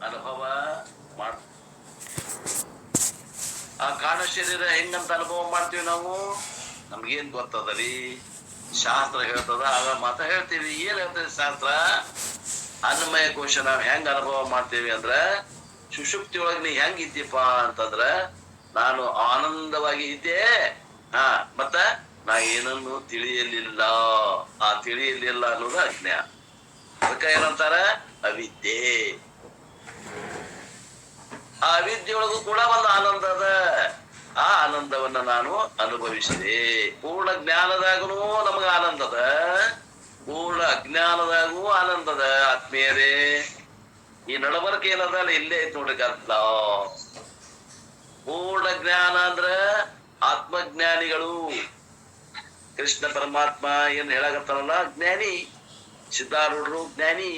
ಅನುಭವ ಮಾಡ ಆ ಕಾಣ ಶರೀರ ಹೆಂಗಂತ ಅನುಭವ ಮಾಡ್ತೀವಿ ನಾವು. ನಮ್ಗೇನ್ ಗೊತ್ತದರಿ, ಶಾಸ್ತ್ರ ಹೇಳ್ತದ, ಆಗ ಮಾತ ಹೇಳ್ತೀವಿ. ಏನ್ ಹೇಳ್ತದೆ ಶಾಸ್ತ್ರ? ಅನ್ನಮಯ ಕೋಶ ನಾವ್ ಹೆಂಗ್ ಅನುಭವ ಮಾಡ್ತೀವಿ ಅಂದ್ರ, ಸುಷುಪ್ತಿ ಒಳಗ್ ನೀ ಹೆಂಗ್ ಇದ್ದೀಪ ಅಂತಂದ್ರ, ನಾನು ಆನಂದವಾಗಿ ಇದ್ದೆ. ಮತ್ತ ನಾ ಏನನ್ನು ತಿಳಿಯಲಿಲ್ಲ. ಆ ತಿಳಿಯಲಿಲ್ಲ ಅನ್ನೋದು ಅಜ್ಞಾನ. ಅದಕ್ಕ ಏನಂತಾರ? ಅವಿದ್ಯೆ. ಆ ಅವಿದ್ಯೆಯೊಳಗೂ ಕೂಡ ಒಂದು ಆನಂದ ಅದ. ಆ ಆನಂದವನ್ನ ನಾನು ಅನುಭವಿಸಿದೆ. ಪೂರ್ಣ ಜ್ಞಾನದಾಗೂ ನಮಗ ಆನಂದದ, ಪೂರ್ಣ ಅಜ್ಞಾನದಾಗೂ ಆನಂದದ. ಆತ್ಮೀಯರೇ, ಈ ನಡವರ್ಕ್ ಏನದ ಇಲ್ಲೇ ಐತ್ ನೋಡ್ರಿ ಗದ್ಲ. ಪೂರ್ಣ ಜ್ಞಾನ ಅಂದ್ರ ಆತ್ಮಜ್ಞಾನಿಗಳು. ಕೃಷ್ಣ ಪರಮಾತ್ಮ ಏನ್ ಹೇಳಾಕತ್ತಾರಲ್ಲ, ಜ್ಞಾನಿ. ಸಿದ್ಧಾರೂಢರು ಜ್ಞಾನಿ,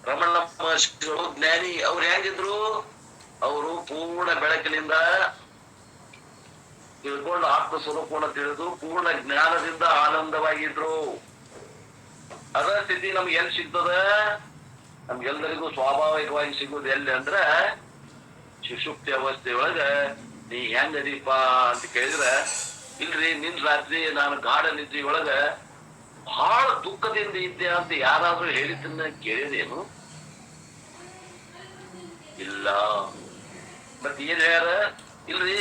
ರಮಣ ಮಹರ್ಷಿಗಳು ಜ್ಞಾನಿ. ಅವ್ರು ಹೆಂಗಿದ್ರು? ಅವರು ಪೂರ್ಣ ಬೆಳಕಿನಿಂದ ತಿಳ್ಕೊಂಡು ಆತ್ಮ ಸ್ವರೂಪವನ್ನು ತಿಳಿದು ಪೂರ್ಣ ಜ್ಞಾನದಿಂದ ಆನಂದವಾಗಿದ್ರು. ಅದ ಸ್ಥಿತಿ ನಮ್ಗೆ ಎಲ್ಲಿ ಸಿಗ್ತದ? ನಮ್ಗೆಲ್ಲರಿಗೂ ಸ್ವಾಭಾವಿಕವಾಗಿ ಸಿಗುವುದು ಎಲ್ಲಿ ಅಂದ್ರ, ಸುಷುಪ್ತಿ ಅವಸ್ಥೆಯೊಳಗ ನೀ ಹೆಂಗ್ ಅದೀಪ ಅಂತ ಕೇಳಿದ್ರ, ಇಲ್ರಿ ನಿನ್ ರಾತ್ರಿ ನಾನು ಗಾಢ ನಿದ್ರೆಯೊಳಗ ಬಹಳ ದುಃಖದಿಂದ ಇದ್ದೆ ಅಂತ ಯಾರಾದ್ರೂ ಹೇಳಿದ್ದನ್ನ ಕೇಳಿದೇನು? ಇಲ್ಲ. ಮತ್ ಏನ್ ಹೇಳ್ಯಾರ? ಇಲ್ರಿ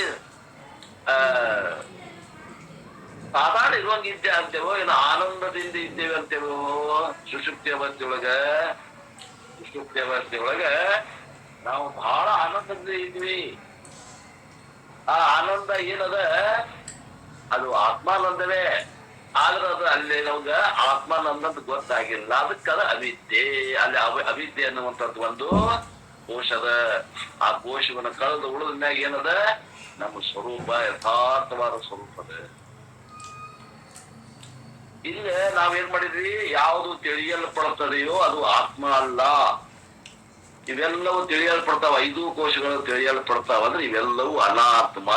ಸಾಧಾರಣ ಇರುವಂಗ ಇದ್ದೆ ಅಂತೇವೋ, ಏನು ಆನಂದದಿಂದ ಇದ್ದೇವೆ ಅಂತೇವೋ. ಸುಷುಪ್ತಿ ಅವಸ್ಥೆಯೊಳಗ ನಾವು ಬಹಳ ಆನಂದದಿಂದ ಇದ್ವಿ. ಆ ಆನಂದ ಏನದ? ಅದು ಆತ್ಮಾನಂದವೇ. ಆದ್ರೆ ಅದು ಅಲ್ಲಿ ನಮ್ಗ ಆತ್ಮಾನಂದ ಅಂತ ಗೊತ್ತಾಗಿಲ್ಲ. ಅದಕ್ಕದ ಅವಿದ್ಯೆ. ಅಲ್ಲಿ ಅವಿದ್ಯೆ ಅನ್ನುವಂಥದ್ದು ಒಂದು ಕೋಶದ. ಆ ಕೋಶವನ್ನ ಕಳೆದು ಉಳಿದ ಮ್ಯಾಗ ಏನದ? ನಮ್ಮ ಸ್ವರೂಪ, ಯಥಾರ್ಥವಾದ ಸ್ವರೂಪದ. ಇಲ್ಲ ನಾವೇನ್ ಮಾಡಿದ್ವಿ? ಯಾವುದು ತಿಳಿಯಲ್ಪಡ್ತದೆಯೋ ಅದು ಆತ್ಮ ಅಲ್ಲ. ಇವೆಲ್ಲವೂ ತಿಳಿಯಲ್ಪಡ್ತಾವ. 5 ಕೋಶಗಳು ತಿಳಿಯಲ್ಪಡ್ತಾವ ಅಂದ್ರೆ ಇವೆಲ್ಲವೂ ಅನಾತ್ಮ.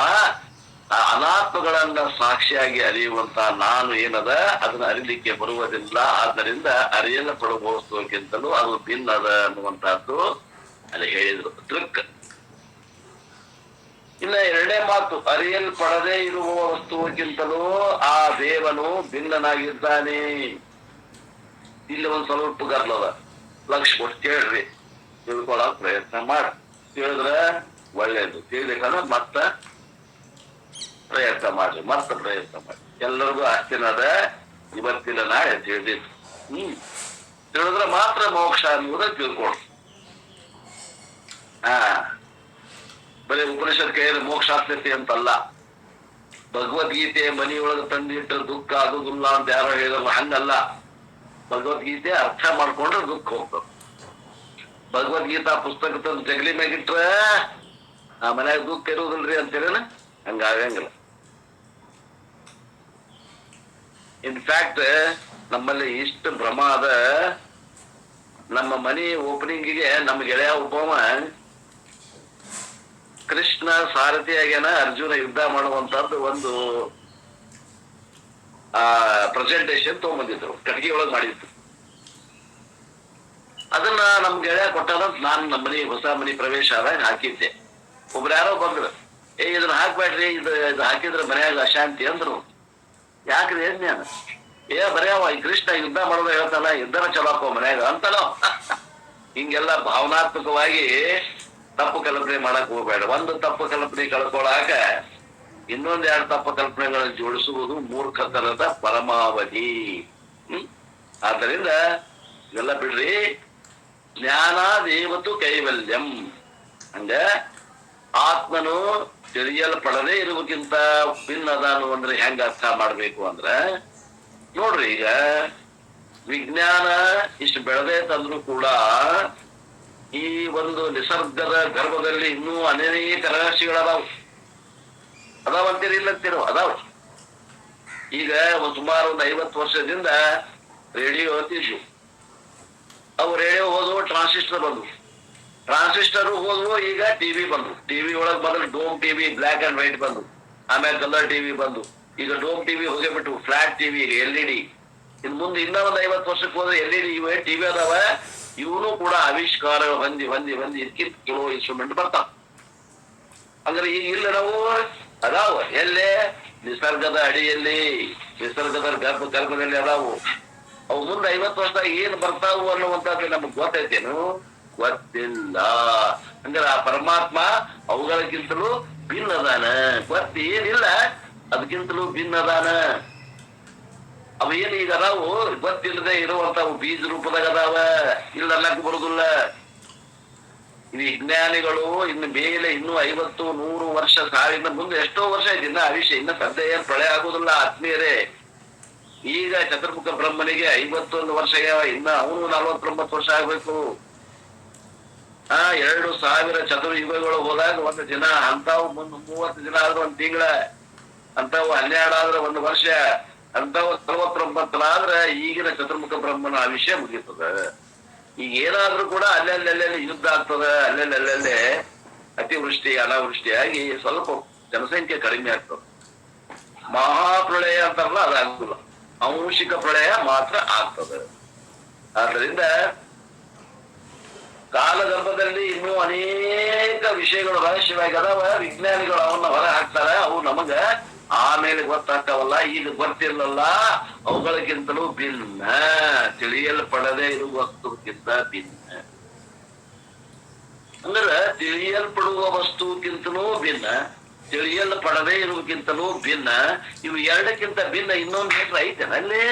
ಆ ಅನಾತ್ಮಗಳನ್ನ ಸಾಕ್ಷಿಯಾಗಿ ಅರಿಯುವಂತ ನಾನು ಏನದ ಅದನ್ನ ಅರಿಲಿಕ್ಕೆ ಬರುವುದಿಲ್ಲ. ಆದ್ದರಿಂದ ಅರಿಯಲ್ಪಡುವ ವಸ್ತುಕ್ಕಿಂತಲೂ ಅದು ಭಿನ್ನದ ಅನ್ನುವಂತಹದ್ದು ಅಲ್ಲಿ ಹೇಳಿದ್ರು. ದೃಕ್. ಇನ್ನ 2ನೇ ಮಾತು, ಅರಿಯಲ್ಪಡದೇ ಇರುವ ವಸ್ತುವಿಗಿಂತಲೂ ಆ ದೇವನು ಭಿನ್ನನಾಗಿದ್ದಾನೆ. ಇಲ್ಲಿ ಒಂದ್ ಸ್ವಲ್ಪ ಗರ್ಲದ, ಲಕ್ಷ ಕೊಟ್ಟು ಕೇಳ್ರಿ, ತಿಳ್ಕೊಳಕ್ ಪ್ರಯತ್ನ ಮಾಡ. ತಿಳಿದ್ರ ಒಳ್ಳೇದು, ತಿಳಿಲಿಕ್ಕಂದ್ರೆ ಮತ್ತ ಪ್ರಯತ್ನ ಮಾಡ್ರಿ. ಎಲ್ಲರಿಗೂ ಅಷ್ಟೇನದ, ಇವತ್ತಿನ ನಾಳೆ ತಿಳಿದಿತ್ತು. ತಿಳಿದ್ರೆ ಮಾತ್ರ ಮೋಕ್ಷ ಅನ್ನುವುದ ತಿಳ್ಕೊಡ್ರಿ. ಬರೀ ಉಪನಿಷತ್ ಕೈಯಲ್ಲಿ ಮೋಕ್ಷ ಆಗ್ತೈತಿ ಅಂತಲ್ಲ. ಭಗವದ್ಗೀತೆ ಮನೆಯೊಳಗೆ ತಂದಿಟ್ರೆ ದುಃಖ ಆಗುದಿಲ್ಲ ಅಂತ ಯಾರೋ ಹೇಳಿದ್ರಲ್ಲ, ಹಂಗಲ್ಲ. ಭಗವದ್ಗೀತೆ ಅರ್ಥ ಮಾಡ್ಕೊಂಡ್ರೆ ದುಃಖ ಹೋಗ್ತದೆ. ಭಗವದ್ಗೀತಾ ಪುಸ್ತಕ ತಂದು ಜಗಲಿ ಮ್ಯಾಗಿಟ್ರೆ ಆ ಮನ್ಯಾಗ ದುಃಖ ಇರುವುದಿಲ್ರಿ ಅಂತೇಳಿನ ಹಂಗಾಗಂಗಿಲ್ಲ. ಇನ್ಫ್ಯಾಕ್ಟ್ ನಮ್ಮಲ್ಲಿ ಇಷ್ಟು ಭ್ರಮ ಅದ. ನಮ್ಮ ಮನಿ ಓಪನಿಂಗಿಗೆ ನಮ್ಮ ಗೆಳೆಯ ಒಬ್ಬವ ಕೃಷ್ಣ ಸಾರಥಿಯಾಗೇನ ಅರ್ಜುನ ಯುದ್ಧ ಮಾಡುವಂತದ್ದು ಒಂದು ಪ್ರೆಸೆಂಟೇಶನ್ ತಗೊಂಡ್ಬಂದಿದ್ರು, ಕಟ್ಗಿ ಒಳಗ್ ಮಾಡಿದ್ರು. ಅದನ್ನ ನಮ್ ಗೆಳೆಯ ಕೊಟ್ಟಾರ. ನಾನು ನಮ್ಮ ಮನಿ ಹೊಸ ಮನಿ ಪ್ರವೇಶ ಆದಾಗ ಹಾಕಿದ್ದೆ. ಒಬ್ರು ಯಾರೋ ಬಂದ್ರು, ಇದನ್ನ ಹಾಕ್ಬೇಡ್ರಿ, ಇದು ಹಾಕಿದ್ರೆ ಮನ್ಯಾಗ ಅಶಾಂತಿ ಅಂದ್ರು. ಯಾಕ್ರಿ ಏನ್ ನಾನು? ಬರೆಯವ ಈ ಕೃಷ್ಣ ಯುದ್ಧ ಮಾಡೋದ ಹೇಳ್ತಾನ, ಯುದ್ಧನ ಚಲಾಕೋ ಮನ್ಯಾಗ ಅಂತನೋ. ಹಿಂಗೆಲ್ಲ ಭಾವನಾತ್ಮಕವಾಗಿ ತಪ್ಪು ಕಲ್ಪನೆ ಮಾಡಕ್ ಹೋಗ್ಬೇಡ. ಒಂದು ತಪ್ಪು ಕಲ್ಪನೆ ಕಳ್ಕೊಳಾಕ 2 ತಪ್ಪು ಕಲ್ಪನೆಗಳನ್ನು ಜೋಡಿಸುವುದು ಮೂರ್ಖತನದ ಪರಮಾವಧಿ. ಆದ್ದರಿಂದ ಇವೆಲ್ಲ ಬಿಡ್ರಿ. ಜ್ಞಾನಾದೇವತು ಕೈವಲ್ಯಂ. ಹಂಗ ಆತ್ಮನು ತಿಳಿಯಲ್ಪಡದೇ ಇರುವುದಕ್ಕಿಂತ ಭಿನ್ನದ ಅಂದ್ರೆ ಹೆಂಗ ಅರ್ಥ ಮಾಡ್ಬೇಕು ಅಂದ್ರ, ನೋಡ್ರಿ, ಈಗ ವಿಜ್ಞಾನ ಇಷ್ಟು ಬೆಳೆದೇ ತಂದ್ರು ಕೂಡ ಈ ಒಂದು ನಿಸರ್ಗದ ಗರ್ಭದಲ್ಲಿ ಇನ್ನೂ ಅನೇಕ ರಹಸ್ಯಗಳದಾವ್. ಅದಾವಂತೀರಿ ಇಲ್ಲಂತೀರೋ? ಅದಾವ. ಈಗ ಸುಮಾರು ಒಂದು 50 ವರ್ಷದಿಂದ ರೇಡಿಯೋ ಅಂತಿದ್ವು. ಅವು ರೇಡಿಯೋ ಹೋದ್ವು, ಟ್ರಾನ್ಸಿಸ್ಟರ್ ಬಂದ್ವು. ಟ್ರಾನ್ಸಿಸ್ಟರ್ ಹೋದ್ವು, ಈಗ ಟಿವಿ ಬಂದು. ಟಿವಿ ಒಳಗ್ ಮೊದಲು dome TV, black and white ಬಂದು. ಆಮೇಲೆ ಕಲರ್ ಟಿವಿ ಬಂದು. ಈಗ ಡೋಮ್ ಟಿವಿ ಹೋಗಿಬಿಟ್ಟು ಫ್ಲಾಟ್ ಟಿವಿ, LED. ಇನ್ ಮುಂದೆ ಇನ್ನೂ ಒಂದು 50 ವರ್ಷಕ್ಕೆ ಹೋದ್ರೆ LED ಟಿವಿ ಅದಾವ. ಇವನು ಕೂಡ ಆವಿಷ್ಕಾರ ಹೊಂದಿ ಹೊಂದಿ ಹೊಂದಿ ಇದಕ್ಕಿಂತ ಕೆಲವು ಇನ್ಸ್ಟ್ರೂಮೆಂಟ್ ಬರ್ತಾವ. ಅಂದ್ರೆ ಈಗ ಇಲ್ಲ ನಾವು ಅದಾವ ಎಲ್ಲೇ ನಿಸರ್ಗದ ಅಡಿಯಲ್ಲಿ, ನಿಸರ್ಗದ ಗರ್ಭದಲ್ಲಿ ಅದಾವು. ಅವು ಮುಂದೆ 50 ವರ್ಷ ಏನ್ ಬರ್ತಾವು ಅನ್ನುವಂಥದ್ದು ನಮಗ್ ಗೊತ್ತೈತೇನು? ಗೊತ್ತಿಲ್ಲ. ಅಂದ್ರೆ ಆ ಪರಮಾತ್ಮ ಅವುಗಳಕ್ಕಿಂತಲೂ ಭಿನ್ನ ಅದಾನ. ಏನಿಲ್ಲ ಅದಕ್ಕಿಂತಲೂ ಭಿನ್ನ ಅದಾನ. ಅವ ಏನ್ ಈಗ ಅದಾವು ಗೊತ್ತಿಲ್ಲದೆ ಇರುವಂತಾವು ಬೀಜ ರೂಪದಾಗ ಅದಾವ, ಇಲ್ಲ ಅನ್ನಕ್ ಬರುದಿಲ್ಲ. ವಿಜ್ಞಾನಿಗಳು ಇನ್ನು ಮೇಲೆ ಇನ್ನೂ 50, 100 ವರ್ಷ, 1000 ಮುಂದೆ ಎಷ್ಟೋ ವರ್ಷ ಐತಿ ಇನ್ನ ಆ ವಿಷಯ. ಇನ್ನ ಸದ್ಯ ಏನ್ ಪ್ರಳಯ ಆಗುದಿಲ್ಲ ಆತ್ಮೀಯರೇ. ಈಗ ಚತುರ್ಮುಖ ಬ್ರಹ್ಮನಿಗೆ 51 ವರ್ಷ, ಇನ್ನ ಅವನು 49 ವರ್ಷ ಆಗ್ಬೇಕು. 2000 ಚತುರ್ಯುಗಗಳು ಹೋದಾಗ ಒಂದು ದಿನ, ಅಂತಾವು 30 ದಿನ ಆದ್ರೆ 1 ತಿಂಗಳ, ಅಂತಾವು 12 ಆದ್ರೆ 1 ವರ್ಷ, ಅಂತಾವು 49 ಆದ್ರೆ ಈಗಿನ ಚತುರ್ಮುಖ ಬ್ರಹ್ಮನ ಆ ವಿಷಯ ಮುಗೀತದ. ಈಗ ಏನಾದ್ರೂ ಕೂಡ ಅಲ್ಲೆಲ್ಲೆಲ್ಲೆ ಯುದ್ಧ ಆಗ್ತದ, ಅಲ್ಲೆಲ್ಲೆಲ್ಲೆ ಅತಿವೃಷ್ಟಿ ಅನಾವೃಷ್ಟಿಯಾಗಿ ಸ್ವಲ್ಪ ಜನಸಂಖ್ಯೆ ಕಡಿಮೆ ಆಗ್ತದೆ. ಮಹಾಪ್ರಳಯ ಅಂತಾರಲ್ಲ ಅದಾಗುದಿಲ್ಲ, ಆಂಶಿಕ ಪ್ರಳಯ ಮಾತ್ರ ಆಗ್ತದೆ. ಆದ್ರಿಂದ ಕಾಲಗರ್ಭದಲ್ಲಿ ಇನ್ನೂ ಅನೇಕ ವಿಷಯಗಳು ರಹಸ್ಯವಾಗಿ ಅದಾವ. ವಿಜ್ಞಾನಿಗಳು ಅವನ್ನ ಹೊರ ಹಾಕ್ತಾರ, ಅವು ನಮಗ ಆಮೇಲೆ ಗೊತ್ತಾಗ್ತಾವಲ್ಲ, ಈಗ ಗೊತ್ತಿಲ್ಲಲ್ಲ. ಅವುಗಳಿಗಿಂತಲೂ ಭಿನ್ನ, ತಿಳಿಯಲ್ಪಡದೆ ಇರುವ ವಸ್ತುಕ್ಕಿಂತ ಭಿನ್ನ. ಅಂದ್ರ ತಿಳಿಯಲ್ಪಡುವ ವಸ್ತುಕ್ಕಿಂತಲೂ ಭಿನ್ನ, ತಿಳಿಯಲ್ಪಡದೆ ಇರುವುದಕ್ಕಿಂತಲೂ ಭಿನ್ನ. ಇವು ಎರಡಕ್ಕಿಂತ ಭಿನ್ನ ಇನ್ನೊಂದು ಏನ್ರ ಐತೇನ ಅಲ್ಲಿ?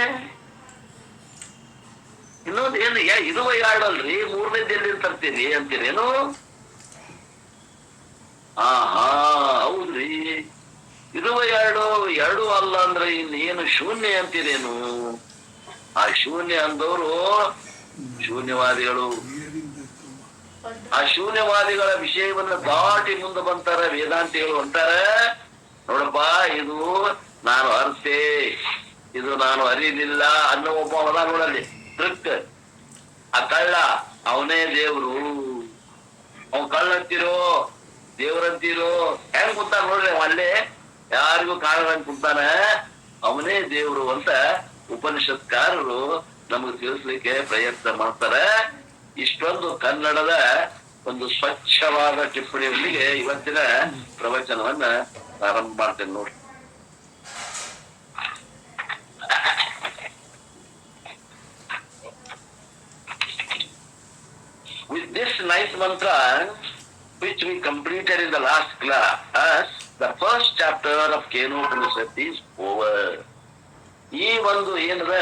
ಇನ್ನೊಂದು ಏನು? ಇರುವ ಎರಡಲ್ರಿ, ಮೂರನೇದು ಎಲ್ಲಿ ತರ್ತೀರಿ ಅಂತೀರೇನು? ಹೌದ್ರಿ, ಇರುವ ಎರಡು ಅಲ್ಲ ಅಂದ್ರೆ ಇನ್ನೇನು ಶೂನ್ಯ ಅಂತೀರೇನು? ಆ ಶೂನ್ಯ ಅಂದವರು ಶೂನ್ಯವಾದಿಗಳು. ಆ ಶೂನ್ಯವಾದಿಗಳ ವಿಷಯವನ್ನ ದಾಟಿ ಮುಂದೆ ಬಂತಾರ ವೇದಾಂತಿಗಳು ಅಂತಾರೆ, ನೋಡಪ್ಪ ಇದು ನಾನು ಅರ್ತೆ, ಇದು ನಾನು ಅರಿಲಿಲ್ಲ ಅನ್ನೋ ಒಬ್ಬ ಅವನ ನೋಡಲ್ಲಿ ತೃಕ್. ಆ ಕಳ್ಳ ಅವನೇ ದೇವ್ರು, ಅವನ್ ಕಳ್ಳಂತೀರೋ ದೇವ್ರಂತೀರೋ ಹೆಂಗ್ ಕುಂತಾನ ನೋಡ್ರಿ, ಅಲ್ಲೇ ಯಾರಿಗೂ ಕಾಣಂಗ್ ಕುಂತಾನ, ಅವನೇ ದೇವ್ರು ಅಂತ ಉಪನಿಷತ್ಕಾರರು ನಮಗ್ ತಿಳಿಸ್ಲಿಕ್ಕೆ ಪ್ರಯತ್ನ ಮಾಡ್ತಾರೆ. ಇಷ್ಟೊಂದು ಕನ್ನಡದ ಒಂದು ಸ್ವಚ್ಛವಾದ ಟಿಪ್ಪಣಿಯೊಂದಿಗೆ ಇವತ್ತಿನ ಪ್ರವಚನವನ್ನ ಪ್ರಾರಂಭ ಮಾಡ್ತೇನೆ ನೋಡಿ. With this nice mantra, which we completed in the last class, the first chapter of Kenopanishad is over. ಈ ಒಂದು ಏನದ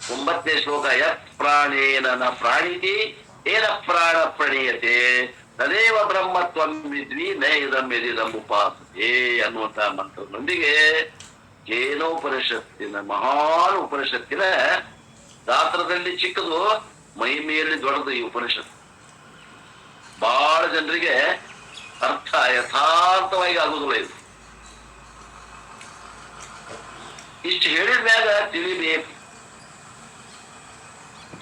9ನೇ ಶ್ಲೋಕ, ಯತ್ ಪ್ರಾಣೇನ ನ ಪ್ರಾಣಿತಿ ಏನ ಪ್ರಾಣ ಪ್ರಣೀಯತೆ ತದೇವ ಬ್ರಹ್ಮತ್ವಂ ವಿದ್ವಿ ನ ಇದಂ ಯದಿದಂ ಉಪಾಸತೆ ಅನ್ನುವಂತ ಮಂತ್ರದೊಂದಿಗೆ ಕೇನೋಪನಿಷತ್ತಿನ ಮಹಾನ್ ಉಪನಿಷತ್ತಿನ ಗಾತ್ರದಲ್ಲಿ ಚಿಕ್ಕದು, ಮಹಿಮೆಯಲ್ಲಿ ದೊಡ್ಡದು ಈ ಉಪನಿಷತ್ತು. ಬಹಳ ಜನರಿಗೆ ಅರ್ಥ ಯಥಾರ್ಥವಾಗಿ ಆಗುದಿಲ್ಲ ಇದು. ಇಷ್ಟು ಹೇಳಿದ ಮ್ಯಾಗ ತಿಳಿಬೇಕು.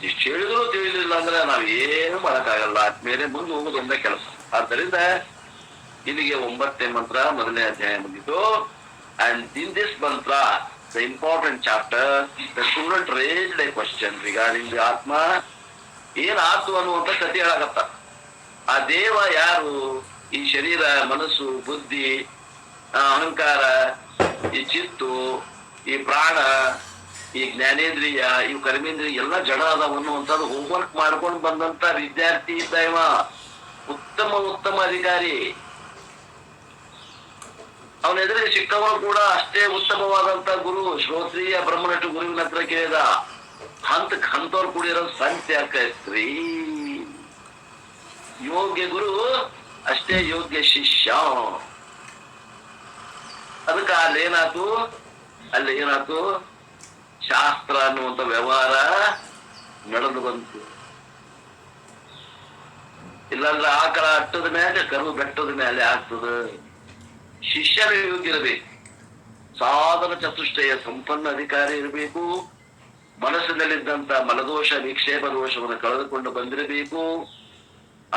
ಇಷ್ಟು ಹೇಳಿದ್ರು ತಿಳಿಲಿಲ್ಲ ಅಂದ್ರೆ ನಾವೇನು ಮಾಡಕ್ಕಾಗಲ್ಲ. ಆದ್ಮೇಲೆ ಮುಂದೆ ಹೋಗೋದು ಒಂದೇ ಕೆಲಸ. ಆದ್ದರಿಂದ ಇಲ್ಲಿಗೆ 9ನೇ ಮಂತ್ರ 1ನೇ ಅಧ್ಯಾಯ ಮುಗಿತು. ಅಂಡ್ ಇನ್ ದಿಸ್ ಮಂತ್ರ, the important chapter, the student raised A question regarding the ಆತ್ಮ. ಏನ್ ಆತು ಅನ್ನುವಂತ ಕಥೆ ಹೇಳಾಕತ್ತ. ಆ ದೇವ ಯಾರು? ಈ ಶರೀರ, ಮನಸ್ಸು, ಬುದ್ಧಿ, ಅಹಂಕಾರ, ಈ ಚಿತ್ತು, ಈ ಪ್ರಾಣ, ಈ ಜ್ಞಾನೇಂದ್ರಿಯ, ಇವು ಕರ್ಮೇಂದ್ರಿಯ ಎಲ್ಲ ಜಡ ಅದಾವ ಅನ್ನುವಂಥದ್ದು ಹೋಮ್ವರ್ಕ್ ಮಾಡ್ಕೊಂಡು ಬಂದಂತ ವಿದ್ಯಾರ್ಥಿ ಇದ್ದ ಇವ ಉತ್ತಮ ಅಧಿಕಾರಿ. ಅವನ ಎದುರಿಗೆ ಸಿಕ್ಕವನು ಕೂಡ ಅಷ್ಟೇ ಉತ್ತಮವಾದಂತ ಗುರು. ಶ್ರೋತ್ರಿಯ ಬ್ರಹ್ಮನಟ್ಟು ಗುರುವಿನ ಹತ್ರ ಕೇಳಿದ, ಹಂತವ್ರು ಕೂಡಿರೋ ಸಂಖ್ಯೆ ಯಾಕೈತ್ರಿ? ಯೋಗ್ಯ ಗುರು ಅಷ್ಟೇ ಯೋಗ್ಯ ಶಿಷ್ಯ. ಅದಕ್ಕೆ ಅಲ್ಲೇನಾತು ಶಾಸ್ತ್ರ ಅನ್ನುವಂತ ವ್ಯವಹಾರ ನಡೆದು ಬಂತು. ಇಲ್ಲಾಂದ್ರೆ ಆಕಳ ಅಟ್ಟದ ಮೇಲೆ ಕರು ಬೆಟ್ಟದ ಮೇಲೆ ಆಗ್ತದ. ಶಿಷ್ಯರು ಯೋಗ್ಯರಬೇಕು, ಸಾಧನ ಚತುಷ್ಟಯ ಸಂಪನ್ನ ಅಧಿಕಾರಿ ಇರಬೇಕು, ಮನಸ್ಸಿನಲ್ಲಿದ್ದಂತ ಮಲದೋಷ ವಿಕ್ಷೇಪ ದೋಷವನ್ನು ಕಳೆದುಕೊಂಡು ಬಂದಿರಬೇಕು.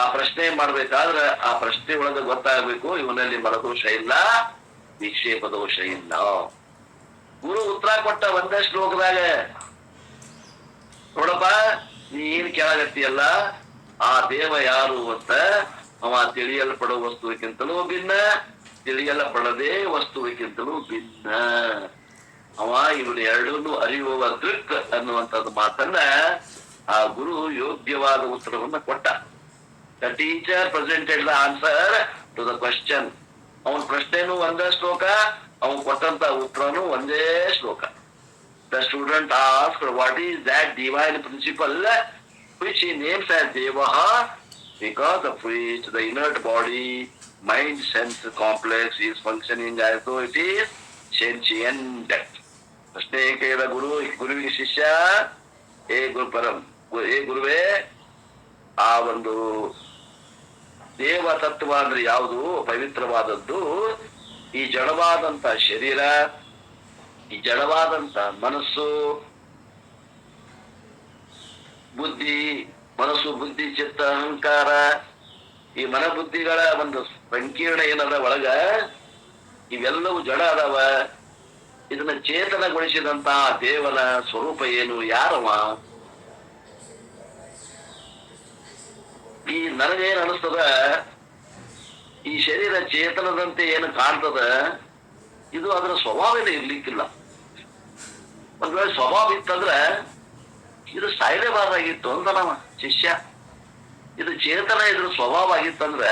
ಆ ಪ್ರಶ್ನೆ ಮಾಡ್ಬೇಕಾದ್ರೆ ಆ ಪ್ರಶ್ನೆ ಒಳಗೆ ಗೊತ್ತಾಗಬೇಕು, ಇವನಲ್ಲಿ ಮಲದೋಷ ಇಲ್ಲ, ವಿಕ್ಷೇಪ ದೋಷ ಇಲ್ಲ. ಗುರು ಉತ್ತರ ಕೊಟ್ಟ ಒಂದೇ ಶ್ಲೋಕದಾಗ, ನೋಡಪ್ಪ ನೀನ್ ಕೇಳಾಗತ್ತೀಯಲ್ಲ, ಆ ದೇವ ಯಾರು ಅಂತ, ಅವ ತಿಳಿಯಲ್ಪಡುವ ವಸ್ತುವಿಗಿಂತಲೂ ಭಿನ್ನ, ತಿಳಿಯಲ್ಪಡದೆ ವಸ್ತುವಿಗಿಂತಲೂ ಭಿನ್ನ. ಅವ ಇವನು ಎರಡನ್ನೂ ಅರಿಯುವ ದೃಕ್ ಅನ್ನುವಂಥದ್ದು ಮಾತನ್ನ ಆ ಗುರು ಯೋಗ್ಯವಾದ ಉತ್ತರವನ್ನ ಕೊಟ್ಟ. The teacher presented the answer to the question. ಅವನ ಪ್ರಶ್ನೆನೂ ಒಂದೇ ಶ್ಲೋಕ, ಅವನ್ ಕೊಟ್ಟಂತ ಉತ್ತರನು ಒಂದೇ ಶ್ಲೋಕ. The student asked what is that divine principle which he names as Devaha, because of which the inert body, mind, sense complex is functioning as though it is sentient. ಪ್ರಶ್ನೆ ಕೇಳಿದ ಗುರುವಿಗೆ ಶಿಷ್ಯ, ಏ ಗುರುವೇ, ಆ ಒಂದು ದೇವ ತತ್ವ ಅಂದ್ರೆ ಯಾವುದು? ಪವಿತ್ರವಾದದ್ದು. ಈ ಜಡವಾದಂತ ಶರೀರ, ಈ ಜಡವಾದಂತ ಮನಸ್ಸು, ಬುದ್ಧಿ, ಚಿತ್ತ, ಅಹಂಕಾರ, ಈ ಮನಬುದ್ಧಿಗಳ ಒಂದು ಸಂಕೀರ್ಣ ಏನದ ಒಳಗ, ಇವೆಲ್ಲವೂ ಜಡ ಅದಾವ. ಇದನ್ನ ಚೇತನಗೊಳಿಸಿದಂತ ದೇವನ ಸ್ವರೂಪ ಏನು? ಯಾರವ? ಈ ನನಗೇನ್ ಅನಿಸ್ತದ, ಈ ಶರೀರ ಚೇತನದಂತೆ ಏನು ಕಾಣ್ತದ, ಇದು ಅದರ ಸ್ವಭಾವನೇ ಇರ್ಲಿಕ್ಕಿಲ್ಲ. ಒಂದ್ ವೇಳೆ ಸ್ವಭಾವ ಇತ್ತಂದ್ರ ಇದು ಸಾಯಲೇಬಾರ್ದಾಗಿತ್ತು ಅಂತ ನಮ್ಮ ಶಿಷ್ಯ. ಇದು ಚೇತನ ಇದ್ರ ಸ್ವಭಾವ ಆಗಿತ್ತಂದ್ರೆ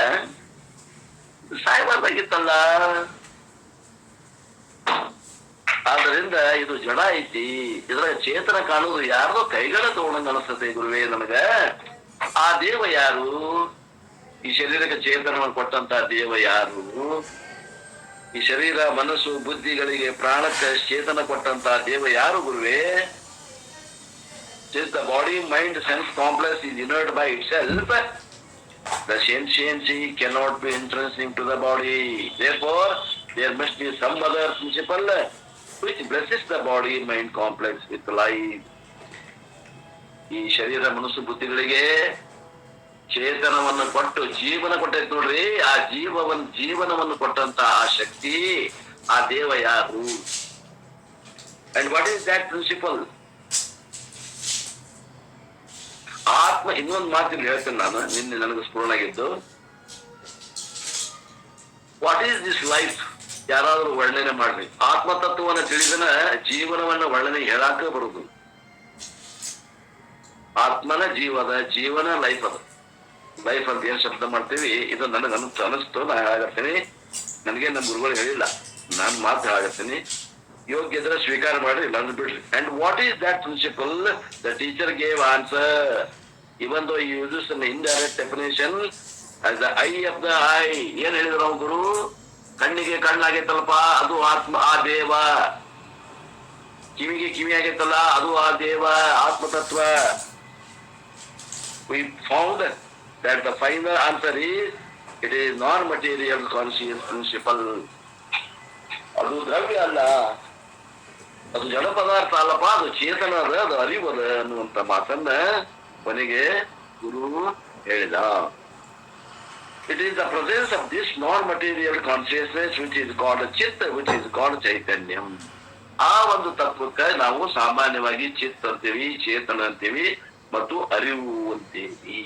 ಇದು ಸಾಯಬಾರ್ದಾಗಿತ್ತಲ್ಲ. ಆದ್ದರಿಂದ ಇದು ಜಡ ಐತಿ, ಇದ್ರ ಚೇತನ ಕಾಣುವುದು ಯಾರ್ದೋ ಕೈಗಳ ತಗೊಂಡಂಗ ಅನಿಸ್ತದೆ ಗುರುವೇ ನನಗ. ಆ ದೇವ ಯಾರು? ಈ ಶರೀರಕ್ಕೆ ಚೇತನವನ್ನು ಕೊಟ್ಟಂತ ದೇವ ಯಾರು? ಈ ಶರೀರ, ಮನಸ್ಸು, ಬುದ್ಧಿಗಳಿಗೆ, ಪ್ರಾಣಕ್ಕೆ ಚೇತನ ಕೊಟ್ಟಂತ ದೇವ ಯಾರು ಗುರುವೇ? Since the body, mind, sense complex is inert by itself, the sentiency cannot be intrinsic to the body. Therefore, there must be some other principle which blesses the body, mind complex with life. ಈ ಶರೀರ, ಮನಸ್ಸು, ಬುದ್ಧಿಗಳಿಗೆ ಚೇತನವನ್ನು ಕೊಟ್ಟು ಜೀವನ ಕೊಟ್ಟೈತೆ ನೋಡ್ರಿ. ಆ ಜೀವನವನ್ನು ಕೊಟ್ಟಂತ ಆ ಶಕ್ತಿ, ಆ ದೇವ ಯಾರು? And what is that principle? ಆತ್ಮ, ಇನ್ನೊಂದು ಮಾತಿಲ್ಲಿ ಹೇಳ್ತೇನೆ ನಾನು, ನಿನ್ನೆ ನನಗೆ ಸ್ಫುರಣ ಆಗಿದ್ದು. What is this life? ಯಾರಾದ್ರೂ ವರ್ಣನೆ ಮಾಡ್ರಿ. ಆತ್ಮತತ್ವವನ್ನು ತಿಳಿದನ ಜೀವನವನ್ನ ವರ್ಣನೆ ಹೇಳಾಕ ಬರುದು. ಆತ್ಮನ ಜೀವನ ಲೈಫ್ ಅದ. ಲೈಫ್ ಅಂತ ಏನ್ ಶಬ್ದ ಮಾಡ್ತೀವಿ, ಇದು ನನಗೆ ಅನಿಸ್ತು, ನಾ ಹೇಳಾಗತ್ತೀನಿ. ನನಗೆ ನಮ್ಮ ಗುರುಗಳು ಹೇಳಿಲ್ಲ, ನಾನು ಮಾತು ಹೇಳಾಗತ್ತೀನಿ. ಯೋಗ್ಯ ಇದ್ರೆ ಸ್ವೀಕಾರ ಮಾಡಿ, ಇಲ್ಲ ಬಿಡ್ರಿ. And what is that principle? The teacher gave answer, even though he uses an indirect definition as the eye of the eye. ಏನ್ ಹೇಳಿದ್ರು ಅವ್ರ ಗುರು? ಕಣ್ಣಿಗೆ ಕಣ್ಣಾಗೈತಲ್ಲಪ್ಪ, ಅದು ಆತ್ಮ, ಆ ದೇವ. ಕಿವಿಗೆ ಕಿವಿ ಆಗೈತಲ್ಲ, ಅದು ಆ ದೇವ, ಆತ್ಮತತ್ವ. We found that the final answer is, it is non-material conscious principle. ಅದು ದ್ರವ್ಯ ಅಲ್ಲ, ಅದು ಜಡ ಪದಾರ್ಥ ಅಲ್ಲಪ್ಪ, ಅದು ಚೇತನ ಅದ, ಅದು ಅರಿವದ ಅನ್ನುವಂತ ಮಾತನ್ನ ಕೊನೆಗೆ ಗುರು ಹೇಳಿದ. It is the presence of this non-material consciousness which is called ಚಿತ್ತ, which is called ಚೈತನ್ಯಂ. ಆ ಒಂದು ತತ್ವಕ್ಕೆ ನಾವು ಸಾಮಾನ್ಯವಾಗಿ ಚಿತ್ತ ಅಂತೀವಿ, ಚೇತನ ಅಂತೀವಿ, ಮತ್ತು ಅರಿವು ಅಂತೀವಿ.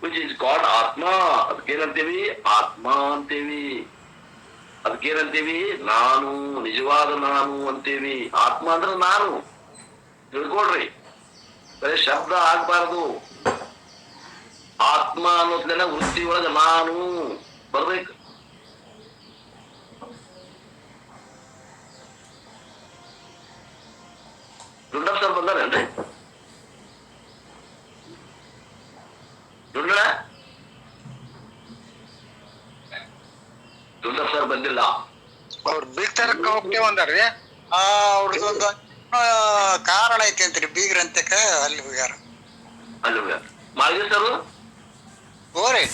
which is called ಆತ್ಮ. ಅದಕ್ಕೇನಂತೀವಿ? ಆತ್ಮ ಅಂತೀವಿ. ಅದಕ್ಕೇನಂತೀವಿ? ನಾನು, ನಿಜವಾದ ನಾನು ಅಂತೀವಿ. ಆತ್ಮ ಅಂದ್ರೆ ನಾನು, ತಿಳ್ಕೊಳ್ರಿ. ಬರೀ ಶಬ್ದ ಆಗ್ಬಾರ್ದು. ಆತ್ಮ ಅನ್ನೋದ್ಲೆಲ್ಲ ವೃತ್ತಿ ಒಳಗ ನಾನು ಬರ್ಬೇಕು. ದುಂಡಪ್ಪ ಸರ್ ಬಂದಾರೇನ್ರಿ? ದುಂಡಪ್ಪ ಸರ್ ಬಂದಿಲ್ಲ. ಅವ್ರು ಬೀಗ್ ತರಕ ಹೋಗ್ತೇವೆ ಅಂದಾರ್ರಿ. ಅವ್ರದ್ದೊಂದು ಕಾರಣ ಐತಿ ಅಂತ್ರಿ, ಬೀಗ್ರ ಅಂತಕ ಅಲ್ಲಿ ಹೋಗ್ಯಾರ. ಅಲ್ಲಿ ಹೋಗ್ಯಾರ. ಮಾಲ್ಗಿ ಸರು ಹೋರಿ,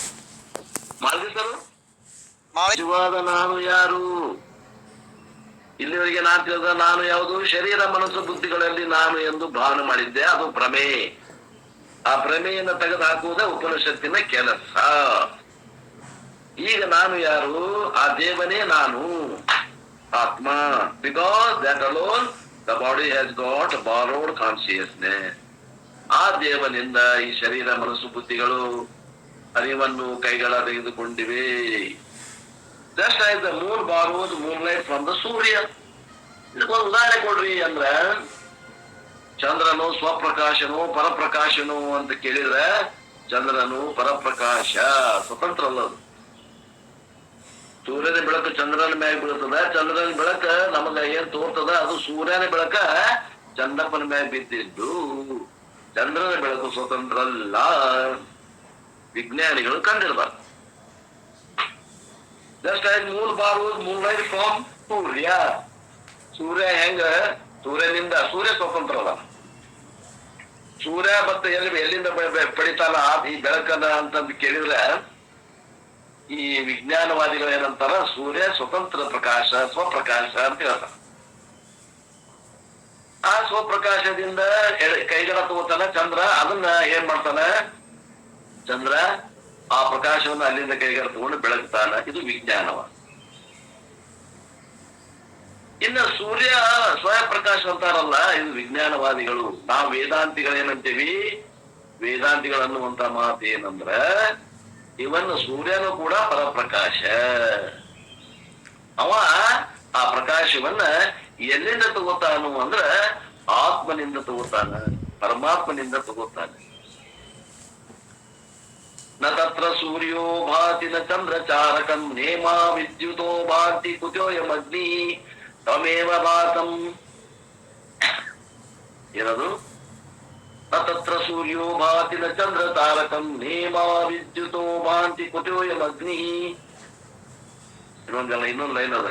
ಮಾಲ್ಗಿ ಸರು ನಿಜವಾದ ನಾನು ಯಾರು? ಇಲ್ಲಿವರೆಗೆ ನಾನು ತಿಳಿದ ನಾನು ಯಾವುದು? ಶರೀರ, ಮನಸ್ಸು, ಬುದ್ಧಿಗಳಲ್ಲಿ ನಾನು ಎಂದು ಭಾವನೆ ಮಾಡಿದ್ದೆ, ಅದು ಭ್ರಮೆ. ಆ ಭ್ರಮೆಯನ್ನು ತೆಗೆದು ಹಾಕುವುದೇ ಉಪನಿಷತ್ತಿನ ಕೆಲಸ. ಈಗ ನಾನು ಯಾರು? ಆ ದೇವನೇ ನಾನು, ಆತ್ಮ. Because that alone the body has got borrowed consciousness. ಆ ದೇವನಿಂದ ಈ ಶರೀರ ಮನಸ್ಸು ಬುದ್ಧಿಗಳು ಅರಿವನ್ನು ಕೈಗಳ ತೆಗೆದುಕೊಂಡಿವೆ. ಜಸ್ಟ್ ಆಯ್ತು ದ ಮೂನ್ ಬಾರೋದು moonlight from the surya. ಇದಕ್ಕೊಂದು ಉದಾಹರಣೆ ಕೊಡ್ರಿ ಅಂದ್ರ, ಚಂದ್ರನು ಸ್ವಪ್ರಕಾಶನು ಪರಪ್ರಕಾಶನು ಅಂತ ಕೇಳಿದ್ರೆ, ಚಂದ್ರನು ಪರಪ್ರಕಾಶ, ಸ್ವತಂತ್ರ ಅಲ್ಲದು. ಸೂರ್ಯನ ಬೆಳಕು ಚಂದ್ರನ ಮ್ಯಾಗ ಬೀಳ್ತದ, ಚಂದ್ರನ ಬೆಳಕ ನಮಗ ಏನ್ ತೋರ್ತದ ಅದು ಸೂರ್ಯನ ಬೆಳಕ ಚಂದ್ರಪ್ಪನ ಮ್ಯಾಗ ಬಿದ್ದಿದ್ದು. ಚಂದ್ರನ ಬೆಳಕು ಸ್ವತಂತ್ರ ಅಲ್ಲ, ವಿಜ್ಞಾನಿಗಳು ಕಂಡಿರ್ಬಾರ್ದು. ಜಸ್ಟ್ ಆಯ್ತು ಮೂಲ್ ಬಾರೋದು ಮೂನ್ ಲೈಟ್ ಫ್ರಮ್ ಸೂರ್ಯ. ಸೂರ್ಯ ಹೆಂಗ ಸೂರ್ಯನಿಂದ, ಸೂರ್ಯ ಸ್ವತಂತ್ರ ಅಲ್ಲ. ಸೂರ್ಯ ಮತ್ತೆ ಎಲ್ಲಿಂದ ಪಡಿತಾನ ಈ ಬೆಳಕನ್ನ ಅಂತಂದು ಕೇಳಿದ್ರೆ, ಈ ವಿಜ್ಞಾನವಾದಿಗಳು ಏನಂತಾರ, ಸೂರ್ಯ ಸ್ವತಂತ್ರ ಪ್ರಕಾಶ, ಸ್ವಪ್ರಕಾಶ ಅಂತ ಹೇಳ್ತಾರ. ಆ ಸ್ವಪ್ರಕಾಶದಿಂದ ಕೈಗಳ ತಗೋತಾನ ಚಂದ್ರ, ಅದನ್ನ ಏನ್ ಮಾಡ್ತಾನ ಚಂದ್ರ, ಆ ಪ್ರಕಾಶವನ್ನು ಅಲ್ಲಿಂದ ಕೈಗಳ ತಗೊಂಡು ಬೆಳಗ್ತಾನ. ಇದು ವಿಜ್ಞಾನವಾದ. ಇನ್ನು ಸೂರ್ಯ ಸ್ವಯಂ ಪ್ರಕಾಶ ಅಂತಾರಲ್ಲ, ಇದು ವಿಜ್ಞಾನವಾದಿಗಳು. ನಾವು ವೇದಾಂತಿಗಳೇನಂತೀವಿ, ವೇದಾಂತಿಗಳು ಅನ್ನುವಂತ ಮಾತು ಏನಂದ್ರ, ಇವನ್ ಸೂರ್ಯನು ಕೂಡ ಪರಪ್ರಕಾಶ. ಅವ ಆ ಪ್ರಕಾಶವನ್ನ ಎಲ್ಲಿಂದ ತಗೋತಾನು ಅಂದ್ರ ಆತ್ಮನಿಂದ ತಗೋತಾನ, ಪರಮಾತ್ಮನಿಂದ ತಗೋತಾನೆ. ನ ತತ್ರ ಸೂರ್ಯೋ ಭಾತಿ ನ ಚಂದ್ರ ಚಾರಕಂ ನೇಮಾ ವಿದ್ಯುತೋ ಭಾತಿ ಕುತೋಯಮಗ್ನಿ ತಮೇವ ಭಾತಂ. ಏನದು? ನ ತತ್ರ ಸೂರ್ಯೋ ಭಾತಿ ನ ಚಂದ್ರ ತಾರಕಂ ನೇಮಾ ವಿದ್ಯುತೋ ಭಾಂತಿ ಕುತೋಯಮಗ್ನಿ. ಇನ್ನೊಂದು ಲೈನ್ ಅದ,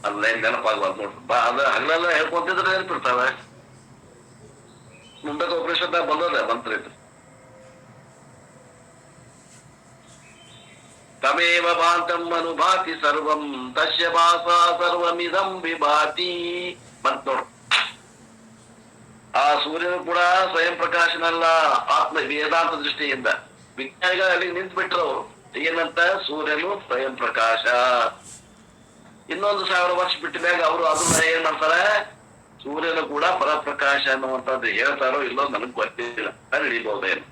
ಅದ್ ಲೈನ್ ನೆನಪಾಗ್ಬಾರ್ದು ನೋಡ್ರಿ. ಅದ ಹಗಲೆಲ್ಲ ಹೇಳ್ಕೊಂತಿದ್ರೆ ನೆನಪಿರ್ತಾವ. ಮುಂದಕ್ಕೆ ಆಪರೇಷನ್ ಬಂದದ ಮಂತ್ರ ಇದು. ತಮೇವ ಭಾಂತಂ ಅನುಭಾತಿ ಸರ್ವಂ ತಸ್ಯ ಭಾಸಾ ಸರ್ವಮಿದಂ ವಿಭಾತಿ. ಬಂತ ನೋಡು. ಆ ಸೂರ್ಯನು ಕೂಡ ಸ್ವಯಂ ಪ್ರಕಾಶನಲ್ಲ, ಆತ್ಮ. ವೇದಾಂತ ದೃಷ್ಟಿಯಿಂದ ವಿಜ್ಞಾನಿಗಳು ಅಲ್ಲಿ ನಿಂತು ಬಿಟ್ರು. ಅವರು ಏನಂತ, ಸೂರ್ಯನು ಸ್ವಯಂ ಪ್ರಕಾಶ. ಇನ್ನೊಂದು 1000 ವರ್ಷ ಬಿಟ್ಟ ಮ್ಯಾಗ ಅವರು ಅದನ್ನ ಏನ್ ಮಾಡ್ತಾರೆ, ಸೂರ್ಯನು ಕೂಡ ಪರಪ್ರಕಾಶ ಅನ್ನುವಂಥದ್ದು ಹೇಳ್ತಾರೋ ಇಲ್ಲೋ ನನಗ್ ಗೊತ್ತಿಲ್ಲ. ಕಂಡು ಹಿಡಿಬಹುದೇನು?